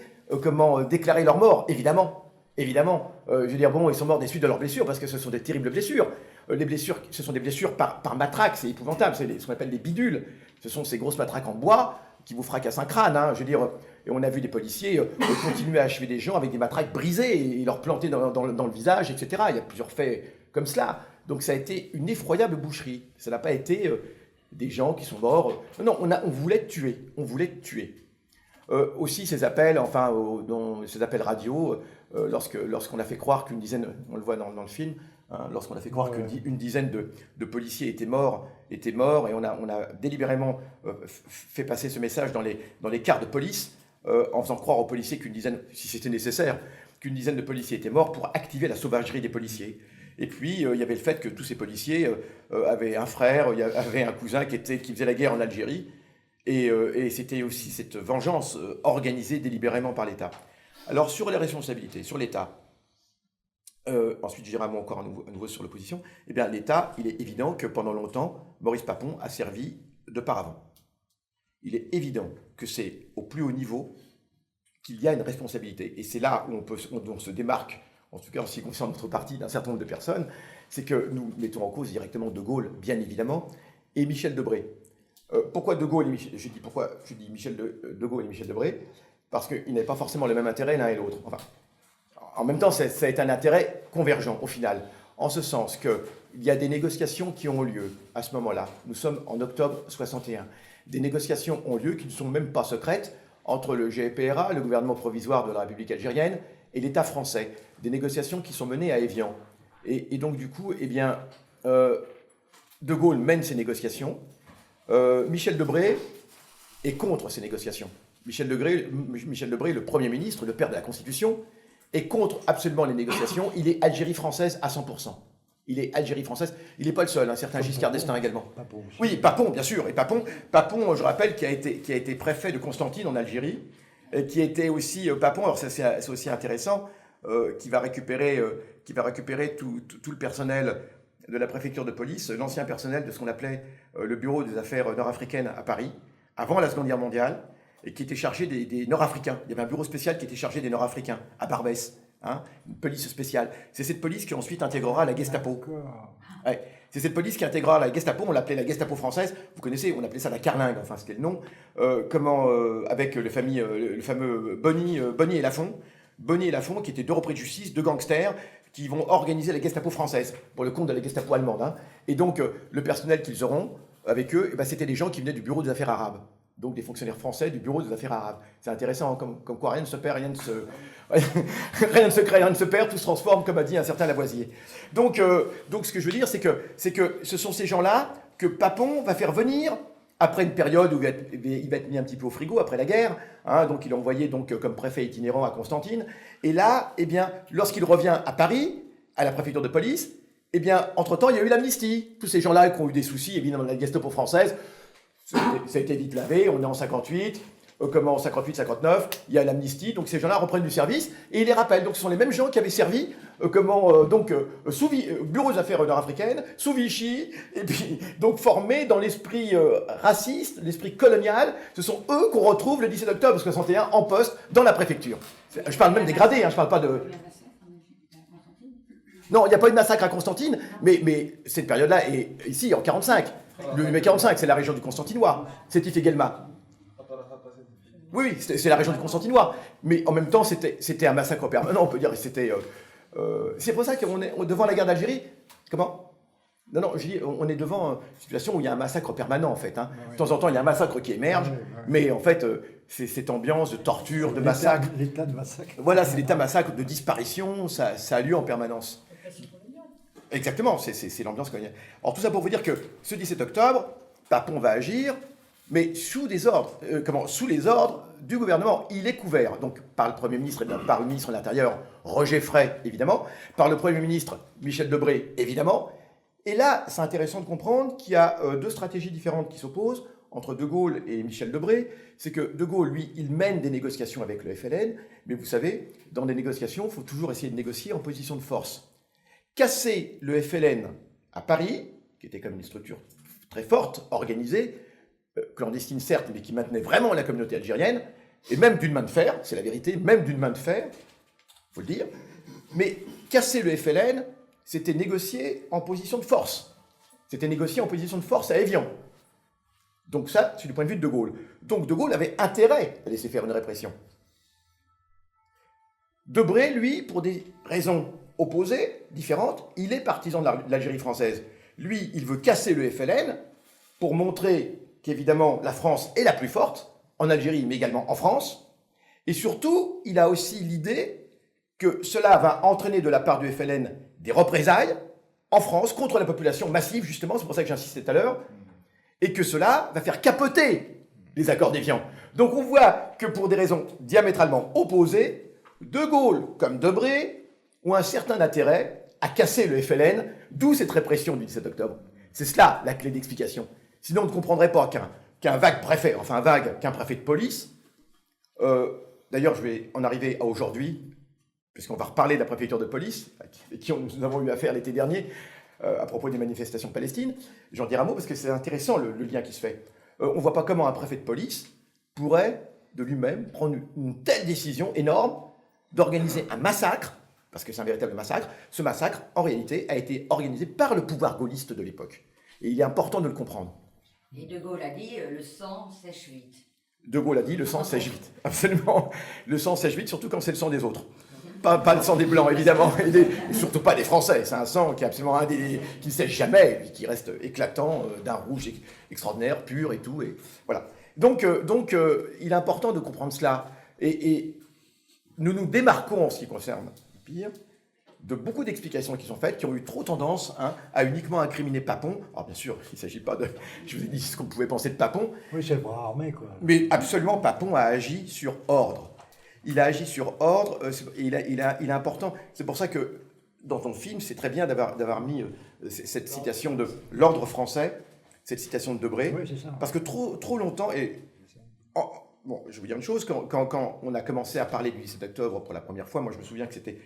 déclarer leur mort, évidemment. Évidemment, je veux dire, bon, ils sont morts des suites de leurs blessures, parce que ce sont des terribles blessures. Les blessures, ce sont des blessures par matraque, c'est épouvantable, c'est ce qu'on appelle des bidules. Ce sont ces grosses matraques en bois qui vous fracassent un crâne, hein, je veux dire. Et on a vu des policiers continuer à achever des gens avec des matraques brisées et leur planter dans le visage, etc. Il y a plusieurs faits comme cela. Donc ça a été une effroyable boucherie. Ça n'a pas été des gens qui sont morts. Non, on voulait tuer. On voulait tuer. Aussi ces appels, ces appels radio, lorsqu'on a fait croire qu'une dizaine, on le voit dans le film, hein, lorsqu'on a fait croire qu'une dizaine de policiers étaient morts, et on a délibérément fait passer ce message dans les cars de police, en faisant croire aux policiers qu'une dizaine, si c'était nécessaire, qu'une dizaine de policiers étaient morts pour activer la sauvagerie des policiers. Et puis, il y avait le fait que tous ces policiers avaient un frère, avaient un cousin qui faisait la guerre en Algérie, et c'était aussi cette vengeance organisée délibérément par l'État. Alors, sur les responsabilités, sur l'État, ensuite je dirais un mot encore à nouveau sur l'opposition, eh bien l'État, il est évident que pendant longtemps, Maurice Papon a servi de paravent. Il est évident que c'est au plus haut niveau qu'il y a une responsabilité. Et c'est là où on se démarque, en tout cas en ce qui concerne notre parti, d'un certain nombre de personnes, c'est que nous mettons en cause directement De Gaulle, bien évidemment, et Michel Debré. Pourquoi De Gaulle et Michel De Gaulle et Michel Debré? Parce qu'ils n'avaient pas forcément le même intérêt l'un et l'autre. Enfin, en même temps, ça a été un intérêt convergent au final, en ce sens qu'il y a des négociations qui ont lieu à ce moment-là. Nous sommes en octobre 61. Des négociations ont lieu qui ne sont même pas secrètes entre le GPRA, le gouvernement provisoire de la République algérienne, et l'État français. Des négociations qui sont menées à Évian. Et donc du coup, eh bien, De Gaulle mène ces négociations. Michel Debré est contre ces négociations. Michel Debré, le Premier ministre, le père de la Constitution, est contre absolument les négociations. Il est Algérie française à 100%. Il est Algérie française. Il n'est pas le seul, un certain Giscard d'Estaing également. Papon. Oui, Papon, bien sûr. Et Papon, je rappelle, qui a été préfet de Constantine en Algérie, qui était aussi Papon, alors ça, c'est aussi intéressant, qui va récupérer tout le personnel de la préfecture de police, l'ancien personnel de ce qu'on appelait le bureau des affaires nord-africaines à Paris, avant la Seconde Guerre mondiale, et qui était chargé des Nord-Africains. Il y avait un bureau spécial qui était chargé des Nord-Africains, à Barbès, hein, une police spéciale. C'est cette police qui ensuite intégrera la Gestapo. Ouais. C'est cette police qui intégrera la Gestapo, on l'appelait la Gestapo française, vous connaissez, on appelait ça la Carlingue, enfin c'était le nom, avec le fameux Bonny et Lafont. Bonny et Lafont, qui étaient deux repris de justice, deux gangsters, qui vont organiser la Gestapo française, pour le compte de la Gestapo allemande. Hein. Et donc, le personnel qu'ils auront avec eux, eh ben, c'était des gens qui venaient du bureau des affaires arabes. Donc des fonctionnaires français du bureau des affaires arabes. C'est intéressant, hein, comme quoi rien ne se perd, rien ne se crée, rien ne se perd, tout se transforme, comme a dit un certain Lavoisier. Donc ce que je veux dire, c'est que ce sont ces gens-là que Papon va faire venir après une période où il va être mis un petit peu au frigo, après la guerre, hein, donc il est envoyé comme préfet itinérant à Constantine, et là, eh bien, lorsqu'il revient à Paris, à la préfecture de police, Eh bien, entre-temps, il y a eu l'amnistie. Tous ces gens-là qui ont eu des soucis, évidemment, dans la Gestapo française, ça a été vite lavé, on est en 58, comment 58-59, il y a l'amnistie, donc ces gens-là reprennent du service, et ils les rappellent. Donc ce sont les mêmes gens qui avaient servi, sous Bureau des Affaires nord-africaines, sous Vichy, et puis donc formés dans l'esprit raciste, l'esprit colonial. Ce sont eux qu'on retrouve le 17 octobre 61 en poste dans la préfecture. Je parle même des gradés, hein, je parle pas de... Non, il n'y a pas eu de massacre à Constantine, mais cette période-là est ici, en 45. Le mai 45, c'est la région du Constantinois. C'est Tifé-Guelma. Oui, c'est la région du Constantinois. Mais en même temps, c'était un massacre permanent, on peut dire. C'est pour ça qu'on est devant la guerre d'Algérie. Comment? Non, je dis, on est devant une situation où il y a un massacre permanent, en fait. Hein. De temps en temps, il y a un massacre qui émerge, mais en fait, c'est cette ambiance de torture, de massacre. L'état de massacre. Voilà, c'est l'état massacre, de disparition, ça a lieu en permanence. Exactement, c'est l'ambiance coloniale. Alors tout ça pour vous dire que ce 17 octobre, Papon va agir, mais sous des ordres, sous les ordres du gouvernement. Il est couvert, donc par le Premier ministre et par le ministre de l'Intérieur, Roger Frey, évidemment, par le Premier ministre, Michel Debré, évidemment. Et là, c'est intéressant de comprendre qu'il y a deux stratégies différentes qui s'opposent entre De Gaulle et Michel Debré. C'est que De Gaulle, lui, il mène des négociations avec le FLN, mais vous savez, dans des négociations, il faut toujours essayer de négocier en position de force. Casser le FLN à Paris, qui était comme une structure très forte, organisée, clandestine certes, mais qui maintenait vraiment la communauté algérienne, et même d'une main de fer, c'est la vérité, même d'une main de fer, il faut le dire, mais casser le FLN, c'était négocier en position de force. C'était négocier en position de force à Évian. Donc ça, c'est du point de vue de De Gaulle. Donc De Gaulle avait intérêt à laisser faire une répression. Debré, lui, pour des raisons opposées, différentes, il est partisan de l'Algérie française. Lui, il veut casser le FLN pour montrer qu'évidemment la France est la plus forte, en Algérie, mais également en France. Et surtout, il a aussi l'idée que cela va entraîner de la part du FLN des représailles en France contre la population massive, justement, c'est pour ça que j'insistais tout à l'heure, et que cela va faire capoter les accords d'Évian. Donc on voit que pour des raisons diamétralement opposées, De Gaulle comme Debré ont un certain intérêt à casser le FLN, d'où cette répression du 17 octobre. C'est cela la clé d'explication. Sinon on ne comprendrait pas qu'un vague préfet, qu'un préfet de police, d'ailleurs je vais en arriver à aujourd'hui, puisqu'on va reparler de la préfecture de police, avec qui nous avons eu affaire l'été dernier, à propos des manifestations palestines. J'en dirai un mot parce que c'est intéressant le lien qui se fait. On ne voit pas comment un préfet de police pourrait de lui-même prendre une telle décision énorme d'organiser un massacre, parce que c'est un véritable massacre. Ce massacre, en réalité, a été organisé par le pouvoir gaulliste de l'époque. Et il est important de le comprendre. Et De Gaulle a dit le sang sèche vite. De Gaulle a dit le sang sèche vite. Absolument. Le sang sèche vite, surtout quand c'est le sang des autres. Pas le sang des Blancs, évidemment, et surtout pas des Français. C'est un sang qui est absolument qui ne sèche jamais, et qui reste éclatant, d'un rouge extraordinaire, pur et tout. Et voilà. Donc, il est important de comprendre cela. Et nous nous démarquons en ce qui concerne Pire de beaucoup d'explications qui sont faites, qui ont eu trop tendance à uniquement incriminer Papon. Alors bien sûr, il ne s'agit pas de... Je vous ai dit ce qu'on pouvait penser de Papon. Oui, c'est le bras armé, quoi. Mais absolument, Papon a agi sur ordre. Il a agi sur ordre, il est important. C'est pour ça que dans ton film, c'est très bien d'avoir mis cette citation de l'ordre français, cette citation de Debré. Oui, c'est ça. Parce que trop longtemps, bon, je vais vous dire une chose, quand on a commencé à parler du 17 octobre pour la première fois, moi je me souviens que c'était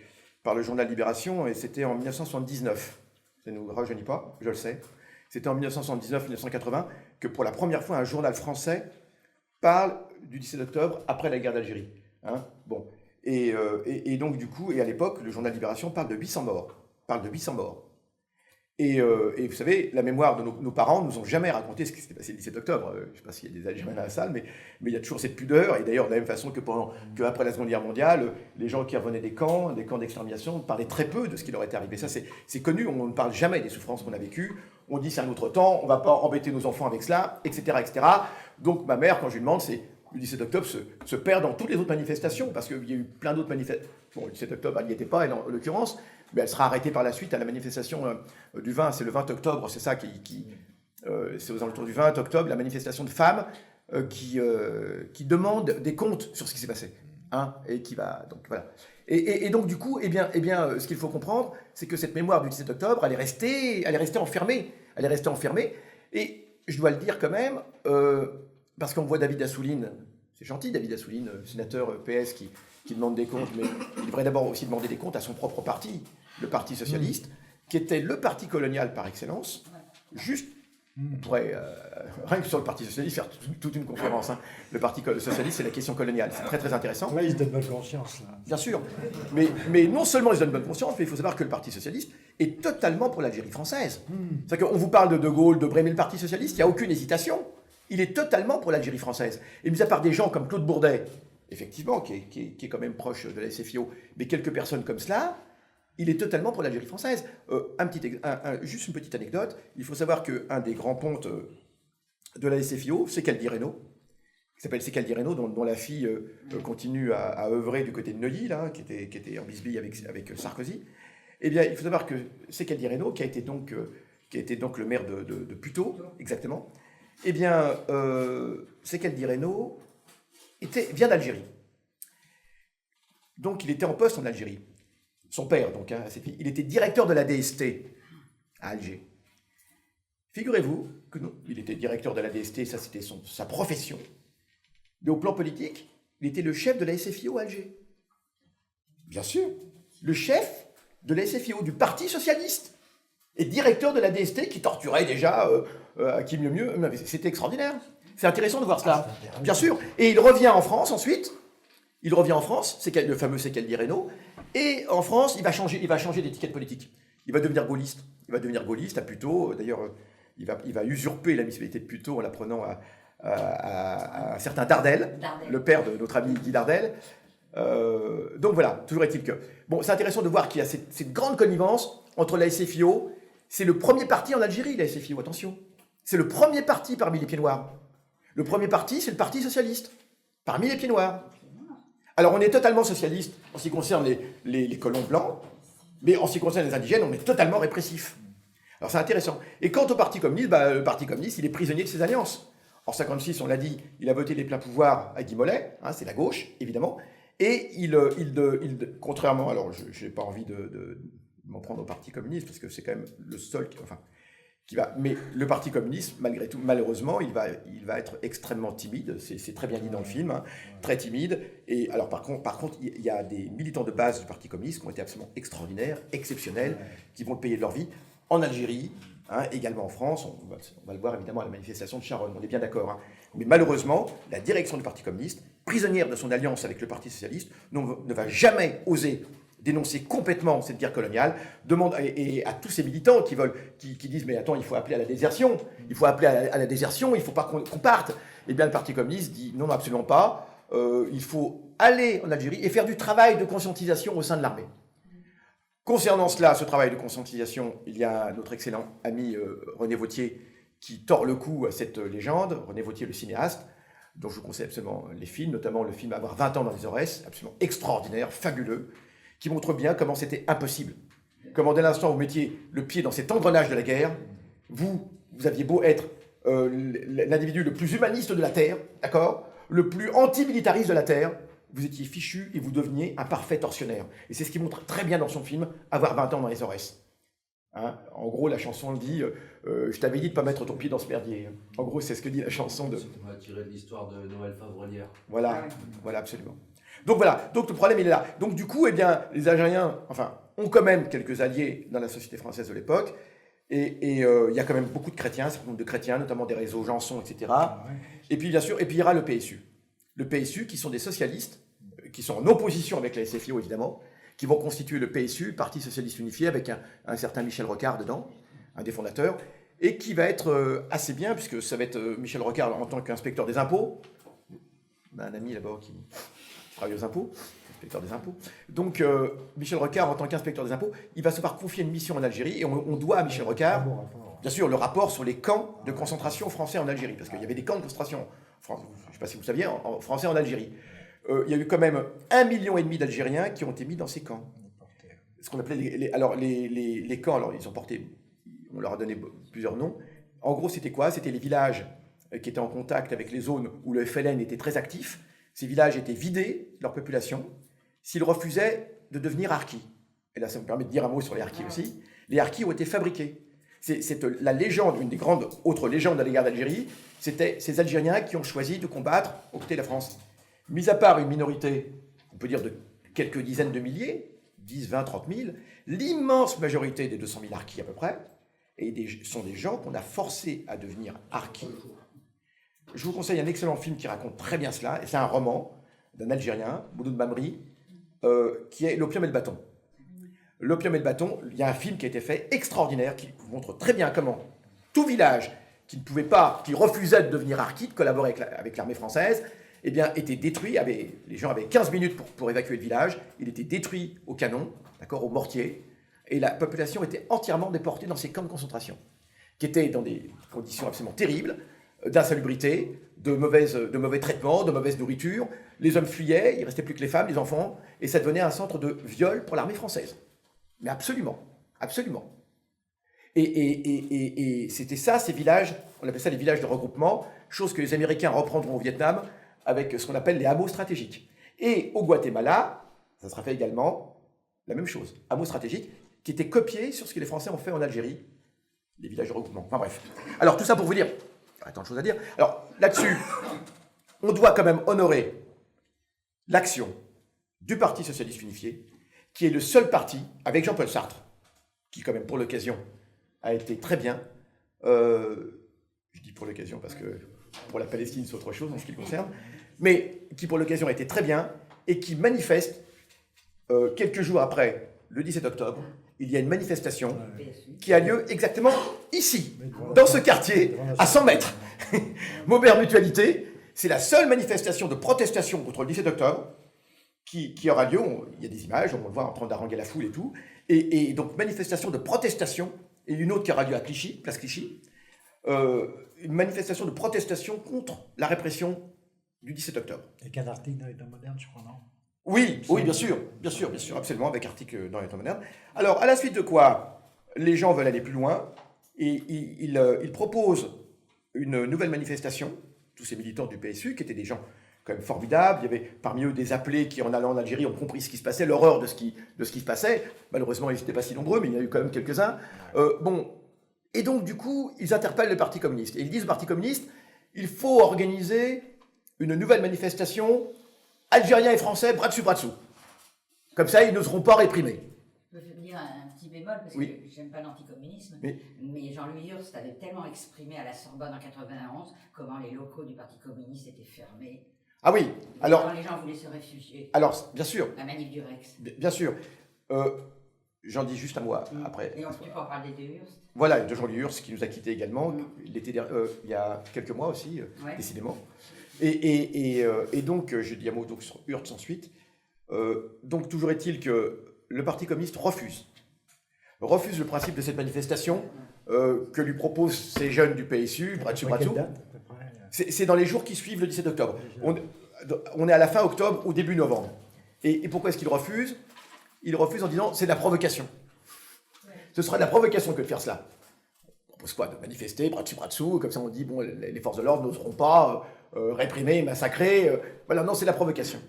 par le journal Libération, et c'était en 1979. Ça ne nous rajeunit pas, je le sais. C'était en 1979-1980 que pour la première fois, un journal français parle du 17 octobre après la guerre d'Algérie. Bon. Et donc, du coup, et à l'époque, le journal Libération parle de 800 morts. Et vous savez, la mémoire de nos parents nous ont jamais raconté ce qui s'était passé le 17 octobre. Je ne sais pas s'il y a des Algériens dans la salle, mais il y a toujours cette pudeur. Et d'ailleurs, de la même façon qu'après la Seconde Guerre mondiale, les gens qui revenaient des camps d'extermination parlaient très peu de ce qui leur était arrivé. Ça, c'est connu. On ne parle jamais des souffrances qu'on a vécues. On dit c'est un autre temps, on ne va pas embêter nos enfants avec cela, etc., etc. Donc ma mère, quand je lui demande, c'est le 17 octobre se perd dans toutes les autres manifestations, parce qu'il y a eu plein d'autres manifestations. Bon, le 17 octobre, elle n'y était pas, en l'occurrence, mais elle sera arrêtée par la suite à la manifestation du 20, c'est le 20 octobre, c'est ça c'est aux alentours du 20 octobre, la manifestation de femmes qui demandent des comptes sur ce qui s'est passé. Et qui va, donc voilà. Et donc, du coup, ce qu'il faut comprendre, c'est que cette mémoire du 17 octobre, elle est restée enfermée. Elle est restée enfermée. Et je dois le dire quand même, parce qu'on voit David Assouline, c'est gentil, David Assouline, sénateur PS, qui demande des comptes, mais il devrait d'abord aussi demander des comptes à son propre parti, le Parti socialiste, qui était le parti colonial par excellence. Juste, on pourrait, rien que sur le Parti socialiste, faire toute une conférence. Hein. Le Parti socialiste, c'est la question coloniale. C'est très, très intéressant. Là, ils se donnent bonne conscience. Là. Bien sûr. Mais non seulement ils se donnent bonne conscience, mais il faut savoir que le Parti socialiste est totalement pour l'Algérie française. C'est-à-dire qu'on vous parle de Gaulle, de Brême et le Parti socialiste, il n'y a aucune hésitation. Il est totalement pour l'Algérie française. Et mis à part des gens comme Claude Bourdet, effectivement, qui est quand même proche de la SFIO, mais quelques personnes comme cela, il est totalement pour l'Algérie française. Juste une petite anecdote, il faut savoir qu'un des grands pontes de la SFIO, c'est Kaldi Reynaud, qui s'appelle Kaldi Reynaud, dont la fille continue à œuvrer du côté de Neuilly, là, qui était en bisbille avec Sarkozy. Eh bien, il faut savoir que Kaldi Reynaud, qui a été donc le maire de Puteaux, exactement, eh bien, Kaldi Reynaud vient d'Algérie. Donc, il était en poste en Algérie. Son père, donc, hein, il était directeur de la DST à Alger. Figurez-vous que non, il était directeur de la DST, ça c'était sa profession. Mais au plan politique, il était le chef de la SFIO à Alger. Bien sûr, le chef de la SFIO, du Parti socialiste, et directeur de la DST qui torturait déjà qui mieux. C'était extraordinaire. C'est intéressant de voir cela. Bien sûr. Et il revient en France ensuite. Il revient en France, c'est le fameux Kaldi Reynaud. Et en France, il va changer d'étiquette politique. Il va devenir gaulliste. Il va devenir gaulliste à Puteaux. D'ailleurs, il va usurper la municipalité de Puteaux en la prenant à un certain Dardel, le père de notre ami Guy Dardel. Donc voilà, toujours est-il que... Bon, c'est intéressant de voir qu'il y a cette grande connivence entre la SFIO. C'est le premier parti en Algérie, la SFIO, attention. C'est le premier parti parmi les pieds noirs. Le premier parti, c'est le Parti socialiste, parmi les pieds noirs. Alors, on est totalement socialiste en ce qui concerne les colons blancs, mais en ce qui concerne les indigènes, on est totalement répressif. Alors, c'est intéressant. Et quant au Parti communiste, le Parti communiste, il est prisonnier de ses alliances. En 1956, on l'a dit, il a voté les pleins pouvoirs à Guy Mollet, hein, c'est la gauche, évidemment, et contrairement, alors je n'ai pas envie de m'en prendre au Parti communiste, parce que c'est quand même le seul qui va... Mais le Parti communiste, malgré tout, malheureusement, il va être extrêmement timide. C'est très bien dit dans le film, hein, très timide. Et alors, par contre, il y a des militants de base du Parti communiste qui ont été absolument extraordinaires, exceptionnels, qui vont le payer de leur vie en Algérie, hein, également en France. On va le voir évidemment à la manifestation de Charonne, on est bien d'accord. Hein. Mais malheureusement, la direction du Parti communiste, prisonnière de son alliance avec le Parti socialiste, ne va jamais oser dénoncer complètement cette guerre coloniale, et à tous ces militants qui disent « mais attends, il faut appeler à la désertion, il faut il faut pas qu'on parte ». Eh bien, le Parti communiste dit « non, absolument pas, il faut aller en Algérie et faire du travail de conscientisation au sein de l'armée ». Concernant cela, ce travail de conscientisation, il y a notre excellent ami René Vauthier qui tord le cou à cette légende, René Vauthier, le cinéaste, dont je vous conseille absolument les films, notamment le film « Avoir 20 ans dans les Aurès », absolument extraordinaire, fabuleux, qui montre bien comment c'était impossible. Comment dès l'instant où vous mettiez le pied dans cet engrenage de la guerre, vous aviez beau être l'individu le plus humaniste de la Terre, d'accord, le plus antimilitariste de la Terre, vous étiez fichu et vous deveniez un parfait tortionnaire. Et c'est ce qu'il montre très bien dans son film « Avoir 20 ans dans les Aurès ». Hein, en gros, la chanson dit je t'avais dit de ne pas mettre ton pied dans ce merdier ». En gros, c'est ce que dit la chanson de... On va tirer de l'histoire de Noël Favrelière. Voilà, voilà, absolument. Donc voilà, donc le problème il est là. Donc du coup, eh bien, les Algériens, ont quand même quelques alliés dans la société française de l'époque, et il y a quand même beaucoup de chrétiens, un certain nombre de chrétiens, notamment des réseaux Janson, etc. Et puis bien sûr, il y aura le PSU. Le PSU, qui sont des socialistes, qui sont en opposition avec la SFIO évidemment, qui vont constituer le PSU, Parti Socialiste Unifié, avec un certain Michel Rocard dedans, un des fondateurs, et qui va être assez bien, puisque ça va être Michel Rocard en tant qu'inspecteur des impôts. On a un ami là-bas qui travaille aux impôts, inspecteur des impôts. Donc, Michel Rocard, en tant qu'inspecteur des impôts, il va se voir confier une mission en Algérie, et on doit à Michel Rocard, bien sûr, le rapport sur les camps de concentration français en Algérie, parce qu'il y avait des camps de concentration, je ne sais pas si vous saviez, français en Algérie. Il y a eu quand même 1,5 million d'Algériens qui ont été mis dans ces camps. Ce qu'on appelait les camps, alors ils ont porté, on leur a donné plusieurs noms. En gros, c'était quoi? C'était les villages qui étaient en contact avec les zones où le FLN était très actif. Ces villages étaient vidés de leur population. S'ils refusaient, de devenir harkis. Et là, ça me permet de dire un mot sur les harkis aussi. Les harkis ont été fabriqués. C'est la légende, une des grandes autres légendes de la guerre d'Algérie, c'était ces Algériens qui ont choisi de combattre aux côtés de la France. Mis à part une minorité, on peut dire de quelques dizaines de milliers, 10, 20, 30 000, l'immense majorité des 200 000 harkis à peu près, sont des gens qu'on a forcés à devenir harkis. Je vous conseille un excellent film qui raconte très bien cela, et c'est un roman d'un Algérien, Mouloud Mamri, qui est L'opium et le bâton. L'opium et le bâton, il y a un film qui a été fait extraordinaire, qui montre très bien comment tout village qui ne pouvait pas, qui refusait de devenir harki, de collaborer avec l'armée française, eh bien, était détruit. Les gens avaient 15 minutes pour évacuer le village. Il était détruit au canon, d'accord, au mortier, et la population était entièrement déportée dans ces camps de concentration, qui étaient dans des conditions absolument terribles, d'insalubrité, de mauvais traitements, de mauvaise nourriture. Les hommes fuyaient, il ne restait plus que les femmes, les enfants, et ça devenait un centre de viol pour l'armée française. Mais absolument, absolument. Et c'était ça, ces villages, on appelle ça les villages de regroupement, chose que les Américains reprendront au Vietnam avec ce qu'on appelle les hameaux stratégiques. Et au Guatemala, ça sera fait également la même chose, hameaux stratégiques, qui étaient copiés sur ce que les Français ont fait en Algérie, les villages de regroupement. Enfin bref. Alors tout ça pour vous dire, il y a tant de choses à dire. Alors là-dessus, on doit quand même honorer l'action du Parti socialiste unifié, qui est le seul parti, avec Jean-Paul Sartre, qui quand même pour l'occasion a été très bien, je dis pour l'occasion parce que pour la Palestine c'est autre chose en ce qui le concerne, mais qui pour l'occasion a été très bien et qui manifeste, quelques jours après le 17 octobre, il y a une manifestation qui a lieu exactement ici, dans ce quartier, à 100 mètres. Maubert Mutualité, c'est la seule manifestation de protestation contre le 17 octobre qui aura lieu. Il y a des images, on le voit en train d'haranguer la foule et tout. Et donc, manifestation de protestation, et une autre qui aura lieu à Clichy, place Clichy, une manifestation de protestation contre la répression du 17 octobre. Avec un article dans l'État moderne, je crois, non? Oui, oui, bien sûr, absolument, avec article dans l'État moderne. Alors, à la suite de quoi, les gens veulent aller plus loin, et ils proposent une nouvelle manifestation, tous ces militants du PSU, qui étaient des gens quand même formidables. Il y avait parmi eux des appelés qui, en allant en Algérie, ont compris ce qui se passait, l'horreur de ce qui se passait. Malheureusement, ils n'étaient pas si nombreux, mais il y en a eu quand même quelques-uns. Et donc, du coup, ils interpellent le Parti communiste. Et ils disent au Parti communiste, il faut organiser une nouvelle manifestation, Algériens et Français, bras dessus, bras dessous. Comme ça, ils n'oseront pas réprimer. Je peux dire un petit bémol, parce Oui. que j'aime pas l'anticommunisme, Oui. mais Jean-Louis Hirst avait tellement exprimé à la Sorbonne en 91 comment les locaux du Parti communiste étaient fermés. Ah oui, alors, Les gens voulaient se réfugier. alors bien sûr, La manif du Rex. bien sûr. J'en dis juste un mot après. Et tu peux en parler de Hirst. Voilà, de Jean-Louis Hirst qui nous a quittés également, il y a quelques mois aussi, Ouais. décidément. Et donc, je dis un mot donc, sur Hirst ensuite. Donc, toujours est-il que le Parti communiste refuse le principe de cette manifestation que lui proposent ces jeunes du PSU, bras dessus, bras dessous. Quelle date, à peu près? C'est dans les jours qui suivent le 17 octobre. On est à la fin octobre ou début novembre. Et pourquoi est-ce qu'il refuse? Il refuse en disant c'est de la provocation. Ce sera de la provocation que de faire cela. On propose quoi? De manifester, bras dessus, bras dessous, comme ça on dit, bon, les forces de l'ordre n'oseront pas réprimer, massacrer. Voilà, non, c'est de la provocation.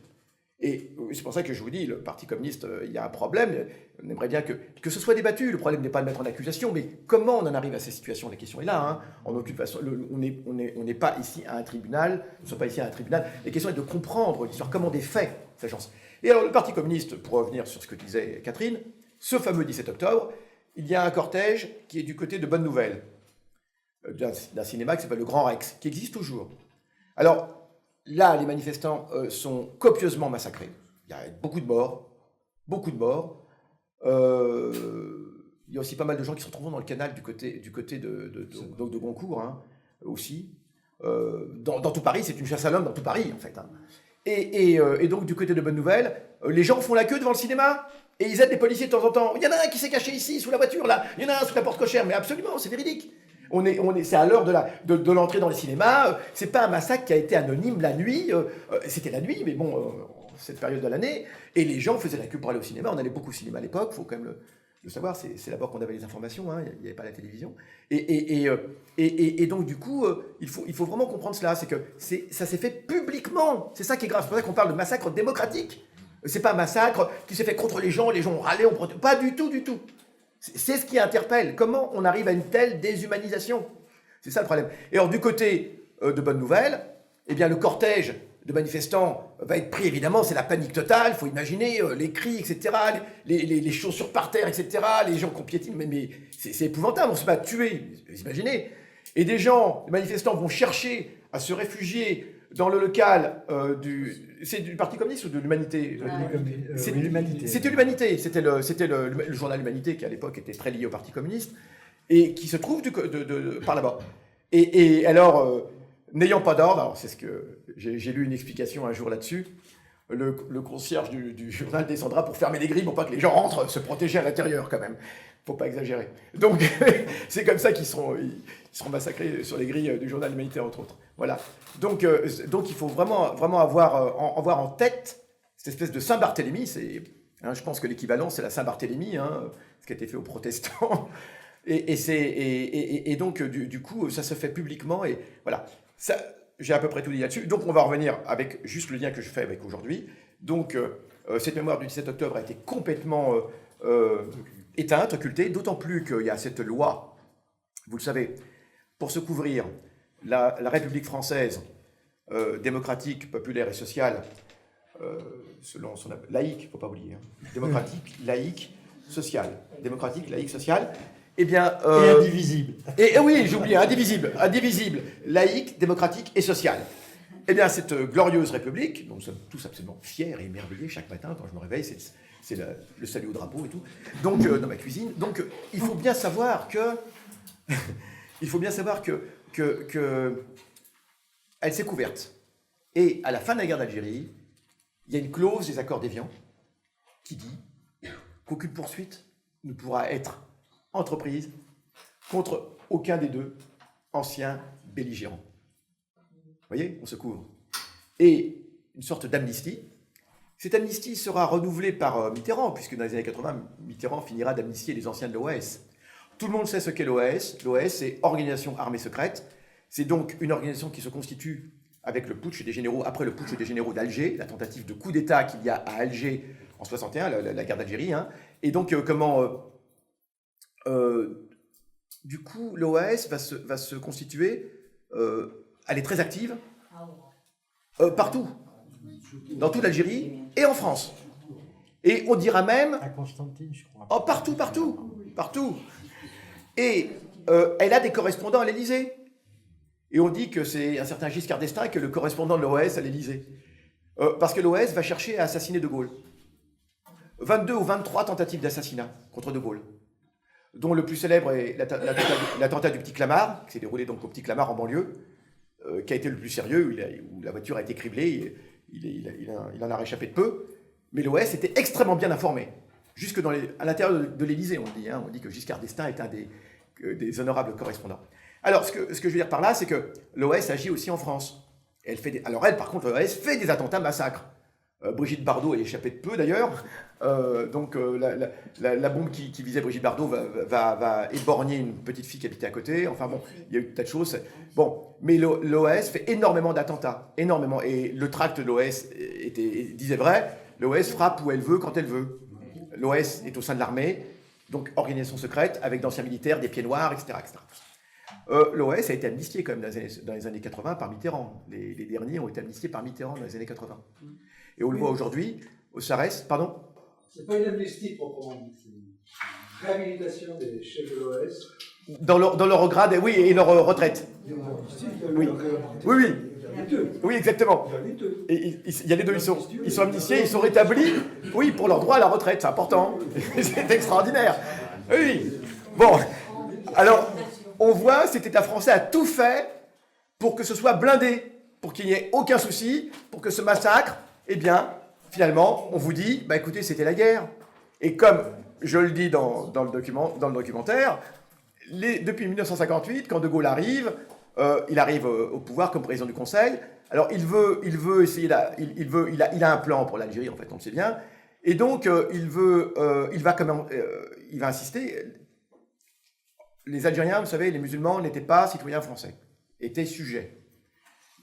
Et c'est pour ça que je vous dis, le Parti communiste, il y a un problème. On aimerait bien que ce soit débattu. Le problème n'est pas de mettre en accusation, mais comment on en arrive à ces situations? La question est là. Hein. En aucune façon, on n'est pas ici à un tribunal. Nous ne sommes pas ici à un tribunal. La question est de comprendre l'histoire, comment des faits s'agencent. Et alors, le Parti communiste, pour revenir sur ce que disait Catherine, ce fameux 17 octobre, il y a un cortège qui est du côté de Bonne Nouvelle, d'un cinéma qui s'appelle le Grand Rex, qui existe toujours. Alors, là, les manifestants sont copieusement massacrés. Il y a beaucoup de morts, beaucoup de morts. Il y a aussi pas mal de gens qui se retrouvent dans le canal du côté de Goncourt, hein, aussi. Dans tout Paris, c'est une chasse à l'homme dans tout Paris, en fait. Hein. Et donc, du côté de Bonne Nouvelle, les gens font la queue devant le cinéma et ils aident les policiers de temps en temps. Il y en a un qui s'est caché ici, sous la voiture, là. Il y en a un sous la porte cochère. Mais absolument, c'est véridique. C'est à l'heure de l'entrée dans les cinémas. C'est pas un massacre qui a été anonyme la nuit. C'était la nuit, mais bon, cette période de l'année. Et les gens faisaient la queue pour aller au cinéma. On allait beaucoup au cinéma à l'époque, il faut quand même le savoir. C'est là-bas qu'on avait les informations, hein, il n'y avait pas la télévision. Et donc, du coup, il faut vraiment comprendre cela. C'est que ça s'est fait publiquement. C'est ça qui est grave. C'est pour ça qu'on parle de massacre démocratique. C'est pas un massacre qui s'est fait contre les gens ont râlé, on proteste. Pas du tout, du tout. C'est ce qui interpelle. Comment on arrive à une telle déshumanisation? C'est ça le problème. Et alors, du côté de Bonne Nouvelle, eh bien, le cortège de manifestants va être pris, évidemment, c'est la panique totale, il faut imaginer les cris, etc., les chaussures par terre, etc., les gens qu'on piétine, mais c'est épouvantable, on se bat tuer, vous imaginez. Et des gens, les manifestants vont chercher à se réfugier dans le local c'est du Parti communiste ou de l'Humanité? L'Humanité. C'était l'Humanité, c'était le journal L'Humanité qui à l'époque était très lié au Parti communiste, et qui se trouve par là-bas. Et alors... n'ayant pas d'ordre, alors c'est ce que j'ai lu une explication un jour là-dessus, le concierge du journal descendra pour fermer les grilles pour pas que les gens rentrent, se protéger à l'intérieur quand même. Faut pas exagérer. Donc c'est comme ça qu'ils seront massacrés sur les grilles du journal L'Humanité entre autres. Voilà. Donc il faut vraiment avoir en tête cette espèce de Saint-Barthélemy. Je pense que l'équivalent c'est la Saint-Barthélemy, ce qui a été fait aux protestants. Et donc du coup ça se fait publiquement et voilà. Ça, j'ai à peu près tout dit là-dessus. Donc, on va revenir avec juste le lien que je fais avec aujourd'hui. Donc, cette mémoire du 17 octobre a été complètement éteinte, occultée, d'autant plus qu'il y a cette loi, vous le savez, pour se couvrir, la République française, démocratique, populaire et sociale, selon son laïque, il ne faut pas oublier, démocratique, laïque, sociale. Démocratique, laïque, sociale. Eh bien, et indivisible. Et oui, j'ai oublié, indivisible, laïque, démocratique et social. Eh bien, cette glorieuse République, dont nous sommes tous absolument fiers et émerveillés chaque matin quand je me réveille, c'est le salut au drapeau et tout. Donc, dans ma cuisine. Donc, il faut bien savoir que elle s'est couverte. Et à la fin de la guerre d'Algérie, il y a une clause des accords d'Évian qui dit qu'aucune poursuite ne pourra être entreprise contre aucun des deux anciens belligérants. Vous voyez, on se couvre. Et une sorte d'amnistie. Cette amnistie sera renouvelée par Mitterrand, puisque dans les années 80, Mitterrand finira d'amnistier les anciens de l'OAS. Tout le monde sait ce qu'est l'OAS. L'OAS, c'est Organisation Armée Secrète. C'est donc une organisation qui se constitue avec le putsch des généraux, après le putsch des généraux d'Alger, la tentative de coup d'État qu'il y a à Alger en 61, la guerre d'Algérie. Et donc, du coup, l'OAS va se constituer, elle est très active, partout, dans toute l'Algérie et en France. Et on dira même... À Constantine, je crois. Oh, partout. Et elle a des correspondants à l'Élysée. Et on dit que c'est un certain Giscard d'Estaing qui est le correspondant de l'OAS à l'Élysée. Parce que l'OAS va chercher à assassiner De Gaulle. 22 ou 23 tentatives d'assassinat contre De Gaulle, dont le plus célèbre est l'attentat du Petit Clamart, qui s'est déroulé donc au Petit Clamart en banlieue, qui a été le plus sérieux, où la voiture a été criblée, il en a réchappé de peu, mais l'OAS était extrêmement bien informé, jusque à l'intérieur de l'Élysée, on dit que Giscard d'Estaing est un des honorables correspondants. Alors, ce que je veux dire par là, c'est que l'OAS agit aussi en France. Alors elle, par contre, l'OAS fait des attentats massacres. Brigitte Bardot a échappé de peu d'ailleurs. Donc la bombe qui visait Brigitte Bardot va éborgner une petite fille qui habitait à côté. Enfin bon, il y a eu des tas de choses. Bon, mais l'OAS fait énormément d'attentats, énormément. Et le tract de l'OAS disait vrai, l'OAS frappe où elle veut, quand elle veut. L'OAS est au sein de l'armée, donc organisation secrète, avec d'anciens militaires, des pieds noirs, etc. L'OAS a été amnistié quand même dans les années 80 par Mitterrand. Les derniers ont été amnistiés par Mitterrand dans les années 80. Et on le voit aujourd'hui, ça reste, pardon ? C'est pas une amnistie proprement dit, c'est une réhabilitation des chefs de l'OAS. Dans leur grade, oui, et leur retraite. Oui. Oui, exactement. Et il y a les deux, ils sont amnistiés, ils sont rétablis, oui, pour leur droit à la retraite, c'est important. C'est extraordinaire. Oui. Bon, alors, on voit, cet État français a tout fait pour que ce soit blindé, pour qu'il n'y ait aucun souci, pour que ce massacre, eh bien, finalement, on vous dit, bah écoutez, c'était la guerre. Et comme je le dis dans le documentaire, depuis 1958, quand De Gaulle arrive, il arrive au pouvoir comme président du Conseil. Alors, il veut essayer, il a un plan pour l'Algérie, en fait, on le sait bien. Et donc, il va insister. Les Algériens, vous savez, les musulmans n'étaient pas citoyens français, étaient sujets.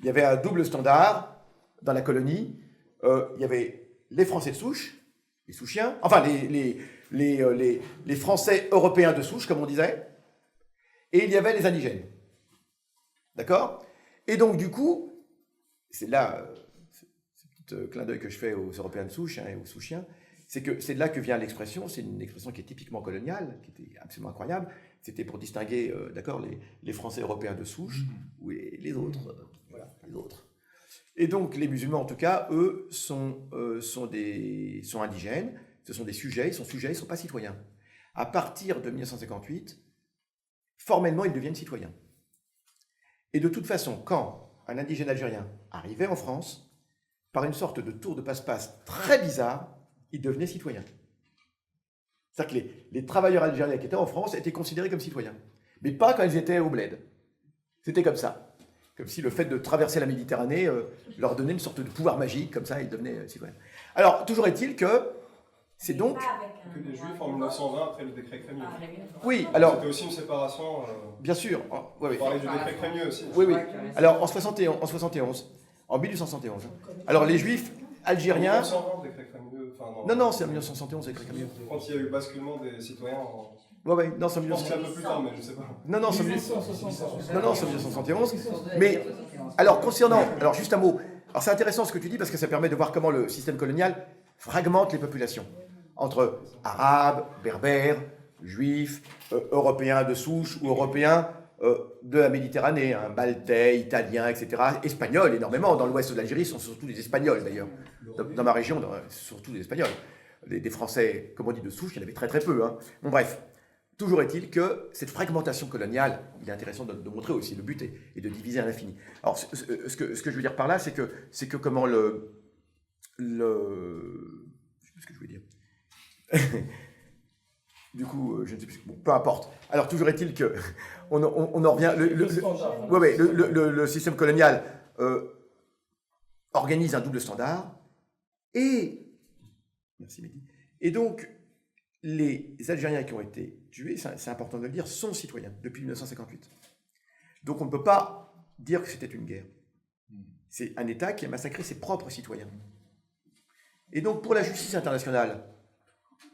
Il y avait un double standard dans la colonie. Il y avait les Français de souche, les souchiens, enfin les Français européens de souche, comme on disait, et il y avait les indigènes. D'accord? Et donc, du coup, c'est là, ce petit clin d'œil que je fais aux Européens de souche et aux souchiens, c'est que c'est de là que vient l'expression, c'est une expression qui est typiquement coloniale, qui était absolument incroyable. C'était pour distinguer, d'accord, les Français européens de souche ou les autres, voilà, les autres. Et donc, les musulmans, en tout cas, eux, sont indigènes, ce sont des sujets, ils ne sont pas citoyens. À partir de 1958, formellement, ils deviennent citoyens. Et de toute façon, quand un indigène algérien arrivait en France, par une sorte de tour de passe-passe très bizarre, il devenait citoyen. C'est-à-dire que les travailleurs algériens qui étaient en France étaient considérés comme citoyens. Mais pas quand ils étaient au bled. C'était comme ça. Comme si le fait de traverser la Méditerranée leur donnait une sorte de pouvoir magique, comme ça ils devenaient citoyens. Alors, toujours est-il que c'est donc... Que les Juifs en 1920, après le décret Crémieux. Oui, alors... C'était aussi une séparation... Bien sûr. On parlait du décret Crémieux aussi. Oui, oui. Alors, en 1871. Alors, les Juifs algériens... 1920, décret Crémieux. Non, c'est en 1971, décret Crémieux. Quand il y a eu le basculement des citoyens... Oui, non, c'est en Je pense que c'est un peu plus tard, mais je ne sais pas. Non, c'est en 1971. Mais, alors, alors, juste un mot. Alors, c'est intéressant ce que tu dis, parce que ça permet de voir comment le système colonial fragmente les populations. Entre arabes, berbères, juifs, européens de souche ou européens de la Méditerranée, hein, maltais, italiens, etc. Espagnols, énormément. Dans l'ouest de l'Algérie, ce sont surtout des Espagnols, d'ailleurs. Dans ma région, surtout des Espagnols. Des Français, comme on dit, de souche, il y en avait très très peu. Hein. Bon, bref. Toujours est-il que cette fragmentation coloniale, il est intéressant de montrer aussi, le but est de diviser à l'infini. Alors, ce que je veux dire par là, c'est que comment je sais plus ce que je voulais dire. Du coup, je ne sais plus. Bon, peu importe. Alors, toujours est-il que on en revient. Le système colonial organise un double standard et merci Mehdi. Et donc, les Algériens qui ont été tués, c'est important de le dire, sont citoyens depuis 1958. Donc on ne peut pas dire que c'était une guerre. C'est un État qui a massacré ses propres citoyens. Et donc pour la justice internationale,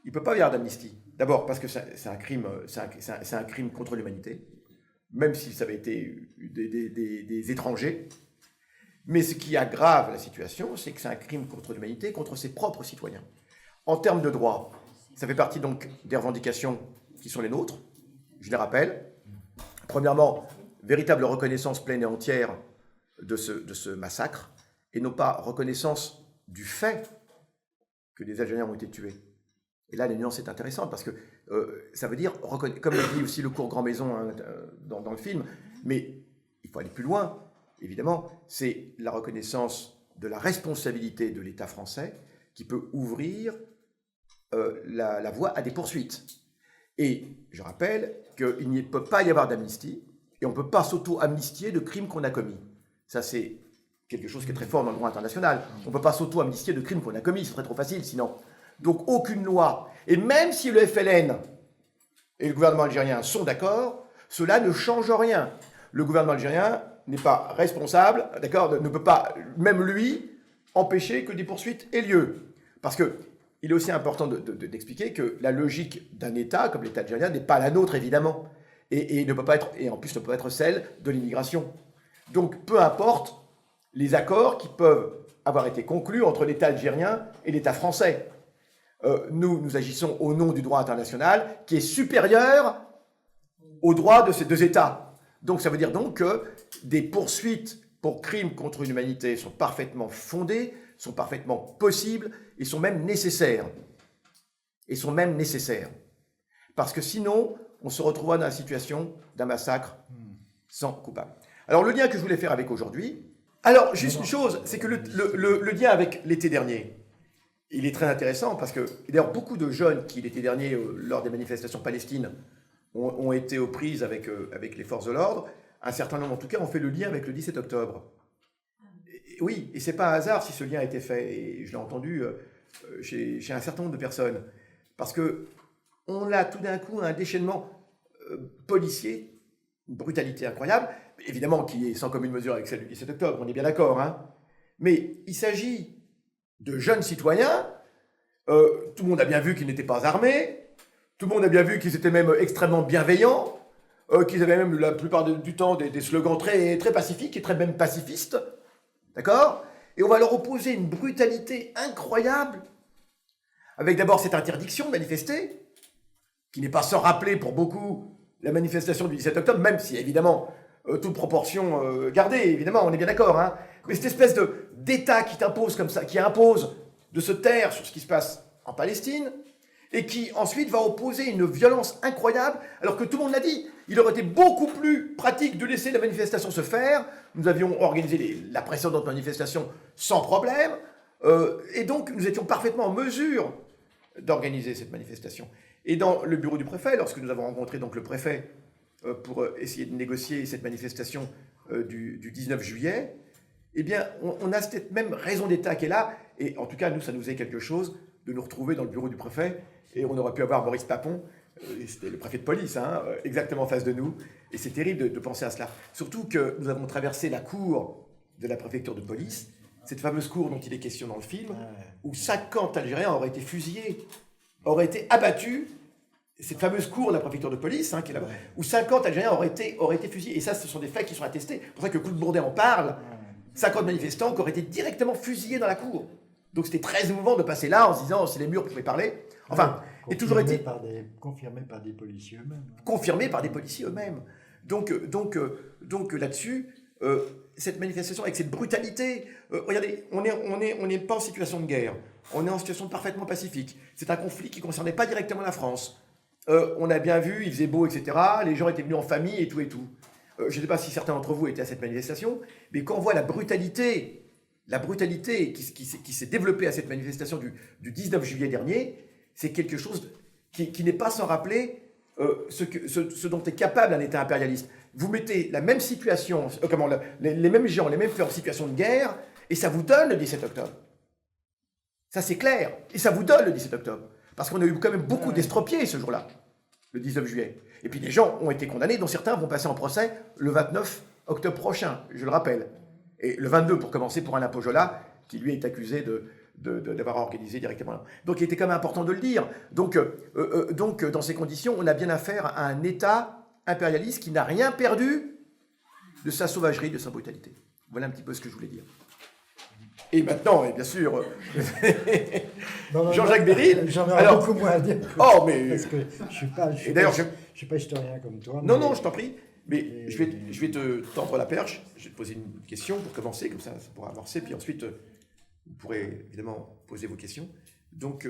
il ne peut pas y avoir d'amnistie. D'abord parce que c'est un crime contre l'humanité, même si ça avait été des étrangers. Mais ce qui aggrave la situation, c'est que c'est un crime contre l'humanité, contre ses propres citoyens. En termes de droit, ça fait partie donc des revendications qui sont les nôtres. Je les rappelle. Premièrement, véritable reconnaissance pleine et entière de ce massacre, et non pas reconnaissance du fait que des Algériens ont été tués. Et là, la nuance est intéressante, parce que ça veut dire, comme l'a dit aussi le cours Grand Maison hein, dans le film, mais il faut aller plus loin, évidemment, c'est la reconnaissance de la responsabilité de l'État français qui peut ouvrir la voie à des poursuites. Et je rappelle qu'il ne peut pas y avoir d'amnistie, et on ne peut pas s'auto-amnistier de crimes qu'on a commis. Ça, c'est quelque chose qui est très fort dans le droit international. On ne peut pas s'auto-amnistier de crimes qu'on a commis, ce serait trop facile sinon. Donc aucune loi, et même si le FLN et le gouvernement algérien sont d'accord, cela ne change rien. Le gouvernement algérien n'est pas responsable, d'accord, ne peut pas, même lui, empêcher que des poursuites aient lieu. Parce que il est aussi important d'expliquer que la logique d'un État, comme l'État algérien, n'est pas la nôtre, évidemment, et ne peut pas être, et en plus ne peut pas être celle de l'immigration. Donc, peu importe les accords qui peuvent avoir été conclus entre l'État algérien et l'État français. Nous agissons au nom du droit international qui est supérieur au droit de ces deux États. Donc, ça veut dire donc que des poursuites pour crimes contre l'humanité sont parfaitement fondées, sont parfaitement possibles et sont même nécessaires. Parce que sinon, on se retrouvera dans la situation d'un massacre sans coupable. Alors, le lien que je voulais faire avec aujourd'hui... Alors, juste une chose, c'est que le lien avec l'été dernier, il est très intéressant parce que, d'ailleurs, beaucoup de jeunes qui, l'été dernier, lors des manifestations palestines, ont été aux prises avec les forces de l'ordre, un certain nombre, en tout cas, ont fait le lien avec le 17 octobre. Oui, et ce n'est pas un hasard si ce lien a été fait, et je l'ai entendu chez un certain nombre de personnes, parce qu'on a tout d'un coup un déchaînement policier, une brutalité incroyable, évidemment qui est sans commune mesure avec celle du 17 octobre, on est bien d'accord, hein, mais il s'agit de jeunes citoyens. Tout le monde a bien vu qu'ils n'étaient pas armés. Tout le monde a bien vu qu'ils étaient même extrêmement bienveillants. Qu'ils avaient même la plupart du temps des slogans très, très pacifiques et très même pacifistes. D'accord? Et on va leur opposer une brutalité incroyable, avec d'abord cette interdiction de manifester, qui n'est pas sans rappeler pour beaucoup la manifestation du 17 octobre, même si évidemment, toute proportion gardée, évidemment, on est bien d'accord, hein. Mais cette espèce d'État qui t'impose comme ça, qui impose de se taire sur ce qui se passe en Palestine, et qui ensuite va opposer une violence incroyable, alors que tout le monde l'a dit, il aurait été beaucoup plus pratique de laisser la manifestation se faire. Nous avions organisé la précédente manifestation sans problème, et donc nous étions parfaitement en mesure d'organiser cette manifestation. Et dans le bureau du préfet, lorsque nous avons rencontré donc le préfet pour essayer de négocier cette manifestation du 19 juillet, eh bien, on a cette même raison d'État qui est là, et en tout cas, nous, ça nous faisait quelque chose de nous retrouver dans le bureau du préfet, et on aurait pu avoir Maurice Papon, c'était le préfet de police, hein, exactement en face de nous, et c'est terrible de penser à cela. Surtout que nous avons traversé la cour de la préfecture de police, cette fameuse cour dont il est question dans le film, où 50 Algériens auraient été fusillés, auraient été abattus, cette fameuse cour de la préfecture de police, hein, qui est là-bas, où 50 Algériens auraient été fusillés, et ça, ce sont des faits qui sont attestés, c'est pour ça que Claude Bourdet en parle, 50 manifestants qui auraient été directement fusillés dans la cour. Donc c'était très émouvant de passer là en se disant si les murs pouvaient parler. Enfin, et toujours été confirmé par des policiers eux-mêmes. Confirmé par des policiers eux-mêmes. Donc là-dessus, cette manifestation avec cette brutalité, regardez, on n'est pas en situation de guerre, on est en situation parfaitement pacifique. C'est un conflit qui ne concernait pas directement la France. On a bien vu, il faisait beau, etc. Les gens étaient venus en famille et tout et tout. Je ne sais pas si certains d'entre vous étaient à cette manifestation, mais quand on voit la brutalité qui s'est développée à cette manifestation du 19 juillet dernier, c'est quelque chose qui n'est pas sans rappeler ce dont est capable un État impérialiste. Vous mettez la même situation, les mêmes gens, les mêmes faits en situation de guerre, et ça vous donne le 17 octobre. Ça c'est clair, et ça vous donne le 17 octobre. Parce qu'on a eu quand même beaucoup d'estropiés ce jour-là, le 19 juillet. Et puis des gens ont été condamnés, dont certains vont passer en procès le 29 octobre prochain, je le rappelle. Et le 22 pour commencer pour Alain Pojola, qui lui est accusé d'avoir organisé directement. Donc il était quand même important de le dire. Donc dans ces conditions, on a bien affaire à un État impérialiste qui n'a rien perdu de sa sauvagerie, de sa brutalité. Voilà un petit peu ce que je voulais dire. Et maintenant, et bien sûr, Jean-Jacques Béril. J'en ai beaucoup moins à dire. Oh, mais. Parce que je suis pas historien comme toi. Non, je t'en prie. Mais je vais te tendre la perche. Je vais te poser une question pour commencer, comme ça pourra avancer. Puis ensuite, vous pourrez évidemment poser vos questions. Donc,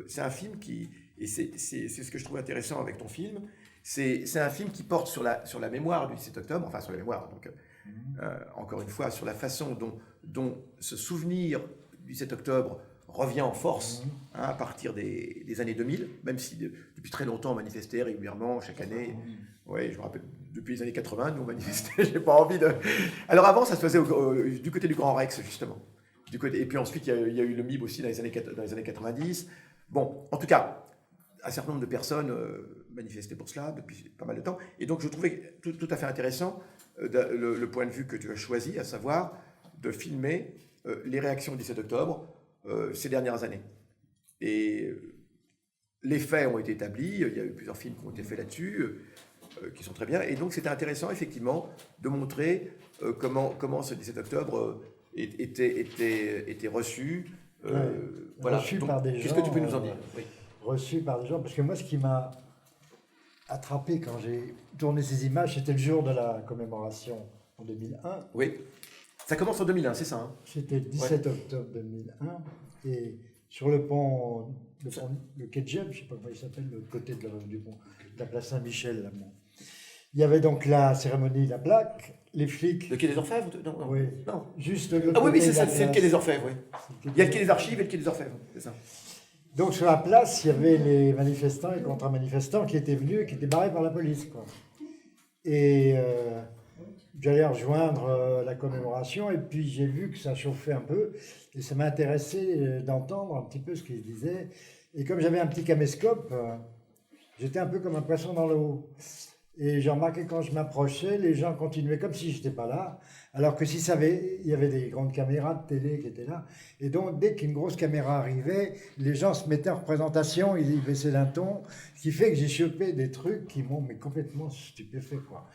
c'est un film qui. Et c'est ce que je trouve intéressant avec ton film. C'est un film qui porte sur la mémoire du 17 octobre, enfin sur la mémoire, donc encore une fois, sur la façon dont ce souvenir du 7 octobre revient en force à partir des années 2000, même si depuis très longtemps on manifestait régulièrement, chaque année. Oui, je me rappelle, depuis les années 80, nous on manifestait, j'ai pas envie de... Alors avant, ça se faisait du côté du Grand Rex, justement. Et puis ensuite, il y a eu le MIB aussi dans les années 90. Bon, en tout cas, un certain nombre de personnes manifestaient pour cela depuis pas mal de temps. Et donc, je trouvais tout à fait intéressant le point de vue que tu as choisi, à savoir de filmer les réactions du 17 octobre ces dernières années. Et les faits ont été établis, il y a eu plusieurs films qui ont été faits là-dessus, qui sont très bien. Et donc, c'était intéressant, effectivement, de montrer comment ce 17 octobre était reçu. Voilà. Reçu donc, par des gens. Qu'est-ce que tu peux nous en dire? Oui. Reçu par des gens, parce que moi, ce qui m'a attrapé quand j'ai tourné ces images, c'était le jour de la commémoration en 2001. Oui. Ça commence en 2001, c'est ça, hein? C'était le 17 octobre 2001, et sur le pont, le quai de Gênes, je ne sais pas comment il s'appelle, de l'autre côté du pont, de la place Saint-Michel, là, bon. Il y avait donc la cérémonie, la plaque, les flics... Le quai des Orfèvres? Non. Oui, non. Juste le Ah oui, c'est le quai des Orfèvres, oui. Il y a le quai des Archives et le quai des Orfèvres, c'est ça. Donc sur la place, il y avait les manifestants et contre-manifestants qui étaient venus, qui étaient barrés par la police, quoi. Et j'allais rejoindre la commémoration, et puis j'ai vu que ça chauffait un peu, et ça m'a intéressé d'entendre un petit peu ce qu'ils disaient. Et comme j'avais un petit caméscope, j'étais un peu comme un poisson dans l'eau. Et j'ai remarqué quand je m'approchais, les gens continuaient comme si je n'étais pas là, alors que il y avait des grandes caméras de télé qui étaient là. Et donc, dès qu'une grosse caméra arrivait, les gens se mettaient en représentation, ils baissaient d'un ton, ce qui fait que j'ai chopé des trucs qui m'ont mais complètement stupéfait, quoi.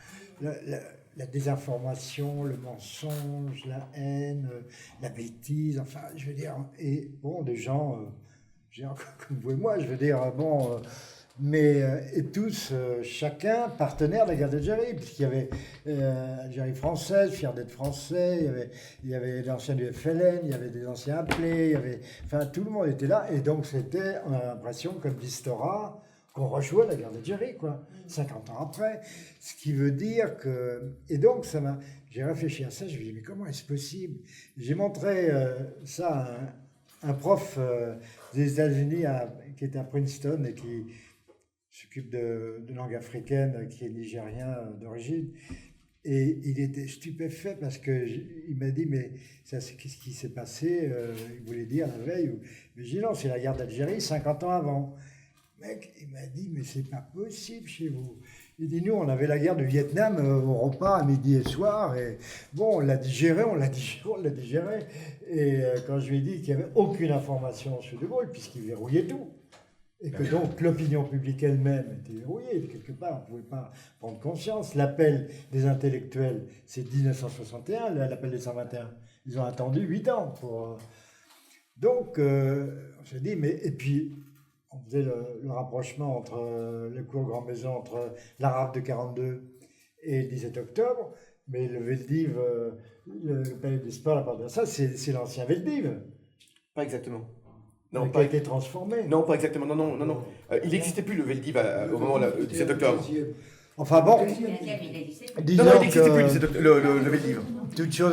La désinformation, le mensonge, la haine, la bêtise, enfin, je veux dire, et bon, des gens, comme vous et moi, je veux dire, bon... mais et tous, chacun partenaire de la guerre d'Algérie, puisqu'il y avait Algérie française, fière d'être français, il y avait des anciens du FLN, il y avait des anciens appelés, enfin tout le monde était là, et donc c'était, on a l'impression, comme dit Stora, qu'on rejouait la guerre d'Algérie, quoi, 50 ans après. Ce qui veut dire que... Et donc, j'ai réfléchi à ça, je me dis, mais comment est-ce possible? J'ai montré ça à un prof des États-Unis qui était à Princeton et qui s'occupe de langue africaine, qui est nigérien d'origine. Et il était stupéfait parce qu'il m'a dit, mais qu'est-ce qui s'est passé? Il voulait dire la veille. Mais j'ai dit, non, c'est la guerre d'Algérie, 50 ans avant. Mec, il m'a dit, mais c'est pas possible chez vous. Il dit, nous, on avait la guerre du Vietnam au repas à midi et soir, et bon, on l'a digéré. Et quand je lui ai dit qu'il n'y avait aucune information sur De Gaulle, puisqu'il verrouillait tout, et que donc l'opinion publique elle-même était verrouillée, quelque part, on ne pouvait pas prendre conscience. L'appel des intellectuels, c'est 1961, l'appel des 121. Ils ont attendu 8 ans pour... Donc, on s'est dit, mais... Et puis... On faisait le rapprochement entre le cours Grand Maison, entre l'arabe de 42 et le 17 octobre, mais le Veldiv, le palais des sports, la part de ça, c'est l'ancien Veldiv. Pas exactement. Non, qui a été transformé. Non, pas exactement. Non. Il n'existait plus le Veldiv au moment du 17 octobre. Enfin bon, disons non, il n'existait plus le Veldiv.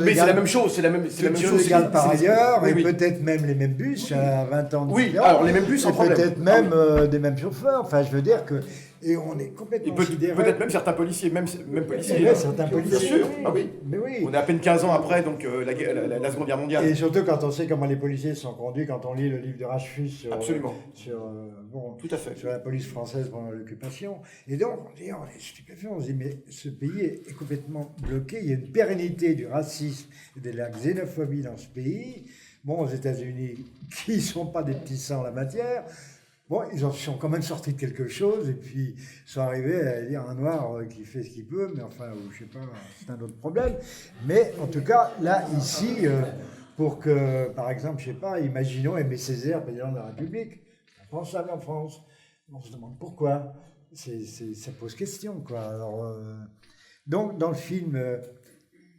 Mais c'est la même chose, c'est la même chose égale par ailleurs, et peut-être même les mêmes bus à 20 ans de différence. Oui, alors les mêmes bus sans problème. Peut-être même des mêmes chauffeurs, enfin je veux dire que... Et on est complètement sidérés. Peut-être même certains policiers, même policiers. Oui, certains policiers. Bien sûr, ah oui. Mais oui. On est à peine 15 ans après donc la Seconde Guerre mondiale. Et surtout quand on sait comment les policiers sont conduits, quand on lit le livre de Rachfus sur, absolument. Tout à fait. Sur la police française pendant l'occupation. Et donc on est stupéfait, on se dit mais ce pays est complètement bloqué, il y a une pérennité du racisme et de la xénophobie dans ce pays. Bon, aux États-Unis, qui ne sont pas des petits saints en la matière, bon, ils en sont quand même sortis de quelque chose et puis sont arrivés à dire un noir qui fait ce qu'il peut, mais enfin, je sais pas, c'est un autre problème. Mais en tout cas, là, ici, pour que, par exemple, je sais pas, imaginons Aimé Césaire, président de la République, impensable en France. On se demande pourquoi. Ça pose question, quoi. Alors, donc, dans le film,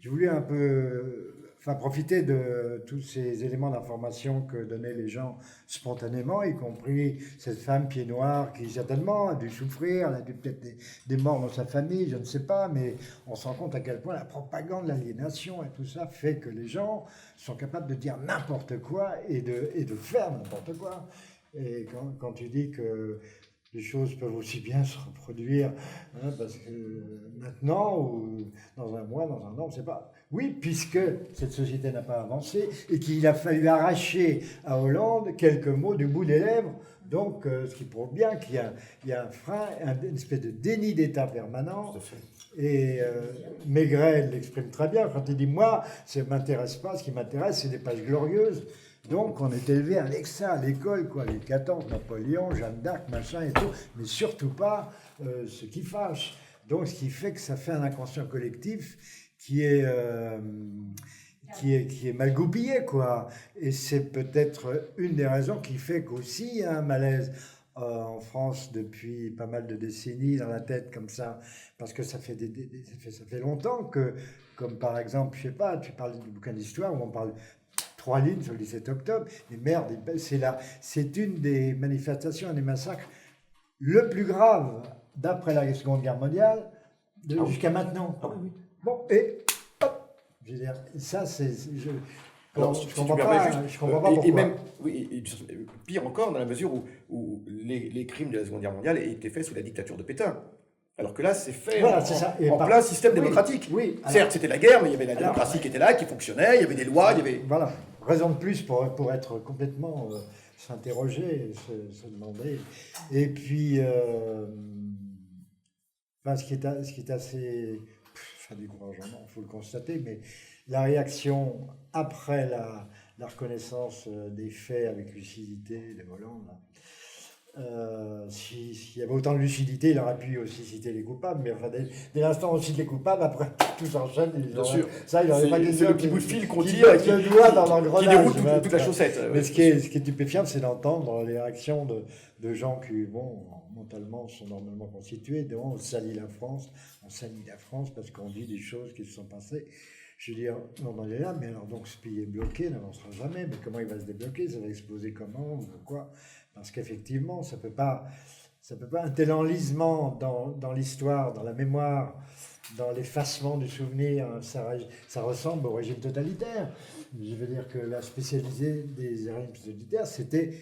j'ai voulu un peu... profiter de tous ces éléments d'information que donnaient les gens spontanément, y compris cette femme pied noir qui certainement a dû souffrir, elle a dû peut-être des morts dans sa famille, je ne sais pas, mais on se rend compte à quel point la propagande, l'aliénation et tout ça fait que les gens sont capables de dire n'importe quoi et de faire n'importe quoi. Et quand tu dis que les choses peuvent aussi bien se reproduire, hein, parce que maintenant, ou dans un mois, dans un an, on ne sait pas. Oui, puisque cette société n'a pas avancé et qu'il a fallu arracher à Hollande quelques mots du bout des lèvres, donc ce qui prouve bien qu'il y a un frein, une espèce de déni d'État permanent. Et Maigret l'exprime très bien quand il dit « Moi, ça ne m'intéresse pas, ce qui m'intéresse, c'est des pages glorieuses ». Donc, on est élevé avec ça à l'école, quoi, les 14, Napoléon, Jeanne d'Arc, machin et tout, mais surtout pas ce qui fâche. Donc, ce qui fait que ça fait un inconscient collectif qui est mal goupillé, quoi. Et c'est peut-être une des raisons qui fait qu'aussi il y a un malaise en France depuis pas mal de décennies dans la tête comme ça, parce que ça fait longtemps que, comme par exemple, je sais pas, tu parles du bouquin d'histoire où on parle 3 lignes sur le 17 octobre, mais merde, c'est une des manifestations, un des massacres le plus grave d'après la Seconde Guerre mondiale jusqu'à maintenant. Bon, et hop, je veux dire, ça c'est... Je comprends pas pourquoi. Et même, oui, pire encore, dans la mesure où les crimes de la Seconde Guerre mondiale étaient faits sous la dictature de Pétain. Alors que là, c'est fait en plein système démocratique. Oui, certes, c'était la guerre, mais il y avait la démocratie qui était là, qui fonctionnait, il y avait des lois, il y avait... Voilà, raison de plus pour être complètement... s'interroger, se demander. Et puis... Enfin, ce qui est assez décourageant, il faut le constater, mais la réaction après la reconnaissance des faits avec lucidité de Hollande, là, s'il y avait autant de lucidité, il aurait pu aussi citer les coupables, mais enfin, dès l'instant où on cite les coupables, après tout s'enchaîne. Bien sûr. Ça, il n'aurait pas C'est le petit bout de fil qu'on tire et qui le doigt dans l'engrenage. qui déroule toute la chaussette. Mais ce qui est stupéfiant, c'est d'entendre les réactions de gens qui, bon, mentalement, sont normalement constitués. Donc, on salit la France parce qu'on dit des choses qui se sont passées. Je veux dire, on en est là, mais alors donc ce pays est bloqué, n'avancera jamais. Mais comment il va se débloquer? Ça va exploser comment ou quoi? Parce qu'effectivement, ça peut pas un tel enlisement dans l'histoire, dans la mémoire, dans l'effacement du souvenir, ça ressemble au régime totalitaire. Je veux dire que la spécialité des régimes totalitaires, c'était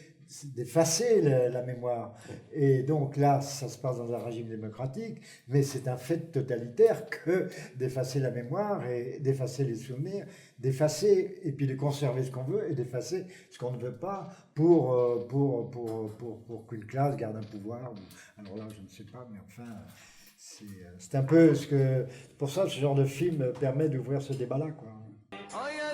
d'effacer la mémoire. Et donc là, ça se passe dans un régime démocratique, mais c'est un fait totalitaire que d'effacer la mémoire et d'effacer les souvenirs, d'effacer et puis de conserver ce qu'on veut et d'effacer ce qu'on ne veut pas pour qu'une classe garde un pouvoir. Alors là, je ne sais pas, mais enfin, c'est un peu ce que... Pour ça, ce genre de film permet d'ouvrir ce débat-là, quoi. آیا